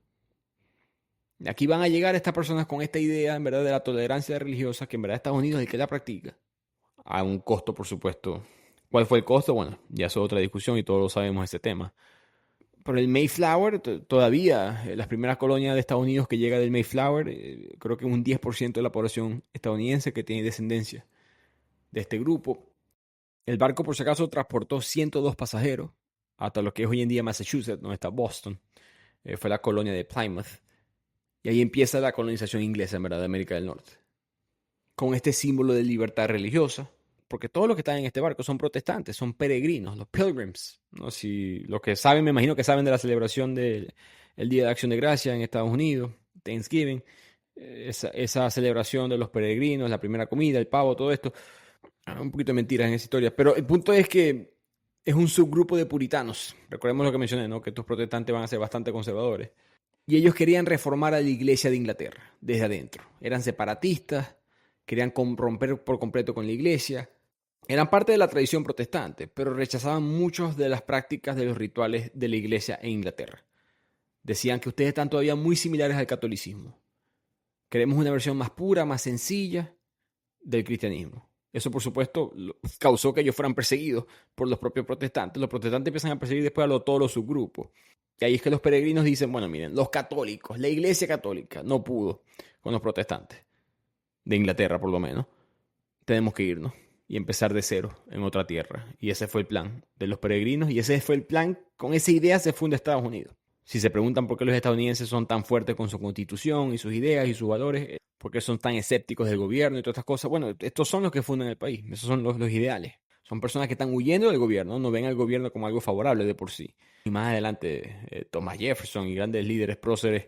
Aquí van a llegar estas personas con esta idea, en verdad, de la tolerancia religiosa, que en verdad Estados Unidos es el que la practica, a un costo, por supuesto. ¿Cuál fue el costo? Bueno, ya es otra discusión y todos lo sabemos ese tema. Pero el Mayflower, todavía, las primeras colonias de Estados Unidos que llega del Mayflower, creo que un 10% de la población estadounidense que tiene descendencia de este grupo. El barco, por si acaso, transportó 102 pasajeros hasta lo que es hoy en día Massachusetts, donde está Boston. Fue la colonia de Plymouth. Y ahí empieza la colonización inglesa, en verdad, de América del Norte. Con este símbolo de libertad religiosa, porque todos los que están en este barco son protestantes, son peregrinos, los pilgrims, ¿no? Si los que saben, me imagino que saben de la celebración del Día de Acción de Gracia en Estados Unidos, Thanksgiving, esa celebración de los peregrinos, la primera comida, el pavo, todo esto. Un poquito de mentiras en esa historia, pero el punto es que es un subgrupo de puritanos. Recordemos lo que mencioné, ¿no?, que estos protestantes van a ser bastante conservadores. Y ellos querían reformar a la iglesia de Inglaterra desde adentro. Eran separatistas, querían romper por completo con la iglesia. Eran parte de la tradición protestante, pero rechazaban muchas de las prácticas de los rituales de la iglesia en Inglaterra. Decían que ustedes están todavía muy similares al catolicismo. Queremos una versión más pura, más sencilla del cristianismo. Eso, por supuesto, causó que ellos fueran perseguidos por los propios protestantes. Los protestantes empiezan a perseguir después a todos los subgrupos. Y ahí es que los peregrinos dicen, bueno, miren, los católicos, la iglesia católica no pudo con los protestantes, de Inglaterra por lo menos. Tenemos que irnos y empezar de cero en otra tierra. Y ese fue el plan de los peregrinos y ese fue el plan, con esa idea se funda Estados Unidos. Si se preguntan por qué los estadounidenses son tan fuertes con su constitución y sus ideas y sus valores, por qué son tan escépticos del gobierno y todas estas cosas, bueno, estos son los que fundan el país, esos son los ideales. Son personas que están huyendo del gobierno, no ven al gobierno como algo favorable de por sí. Y más adelante, Thomas Jefferson y grandes líderes próceres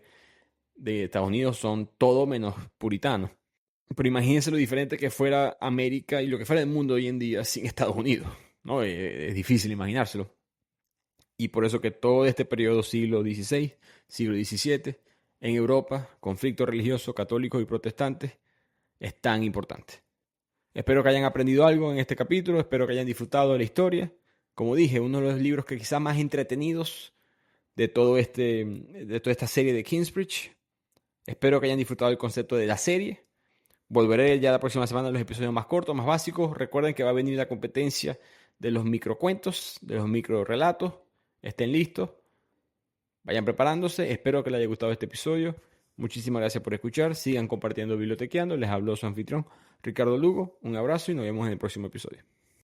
de Estados Unidos son todo menos puritanos. Pero imagínense lo diferente que fuera América y lo que fuera el mundo hoy en día sin Estados Unidos, ¿no? Es difícil imaginárselo. Y por eso que todo este periodo, siglo XVI, siglo XVII, en Europa, conflicto religioso, católicos y protestantes, es tan importante. Espero que hayan aprendido algo en este capítulo, espero que hayan disfrutado de la historia. Como dije, uno de los libros que quizás más entretenidos de toda esta serie de Kingsbridge. Espero que hayan disfrutado del concepto de la serie. Volveré ya la próxima semana a los episodios más cortos, más básicos. Recuerden que va a venir la competencia de los microcuentos, de los microrelatos. Estén listos. Vayan preparándose. Espero que les haya gustado este episodio. Muchísimas gracias por escuchar. Sigan compartiendo Bibliotequeando. Les habló su anfitrión, Ricardo Lugo. Un abrazo y nos vemos en el próximo episodio.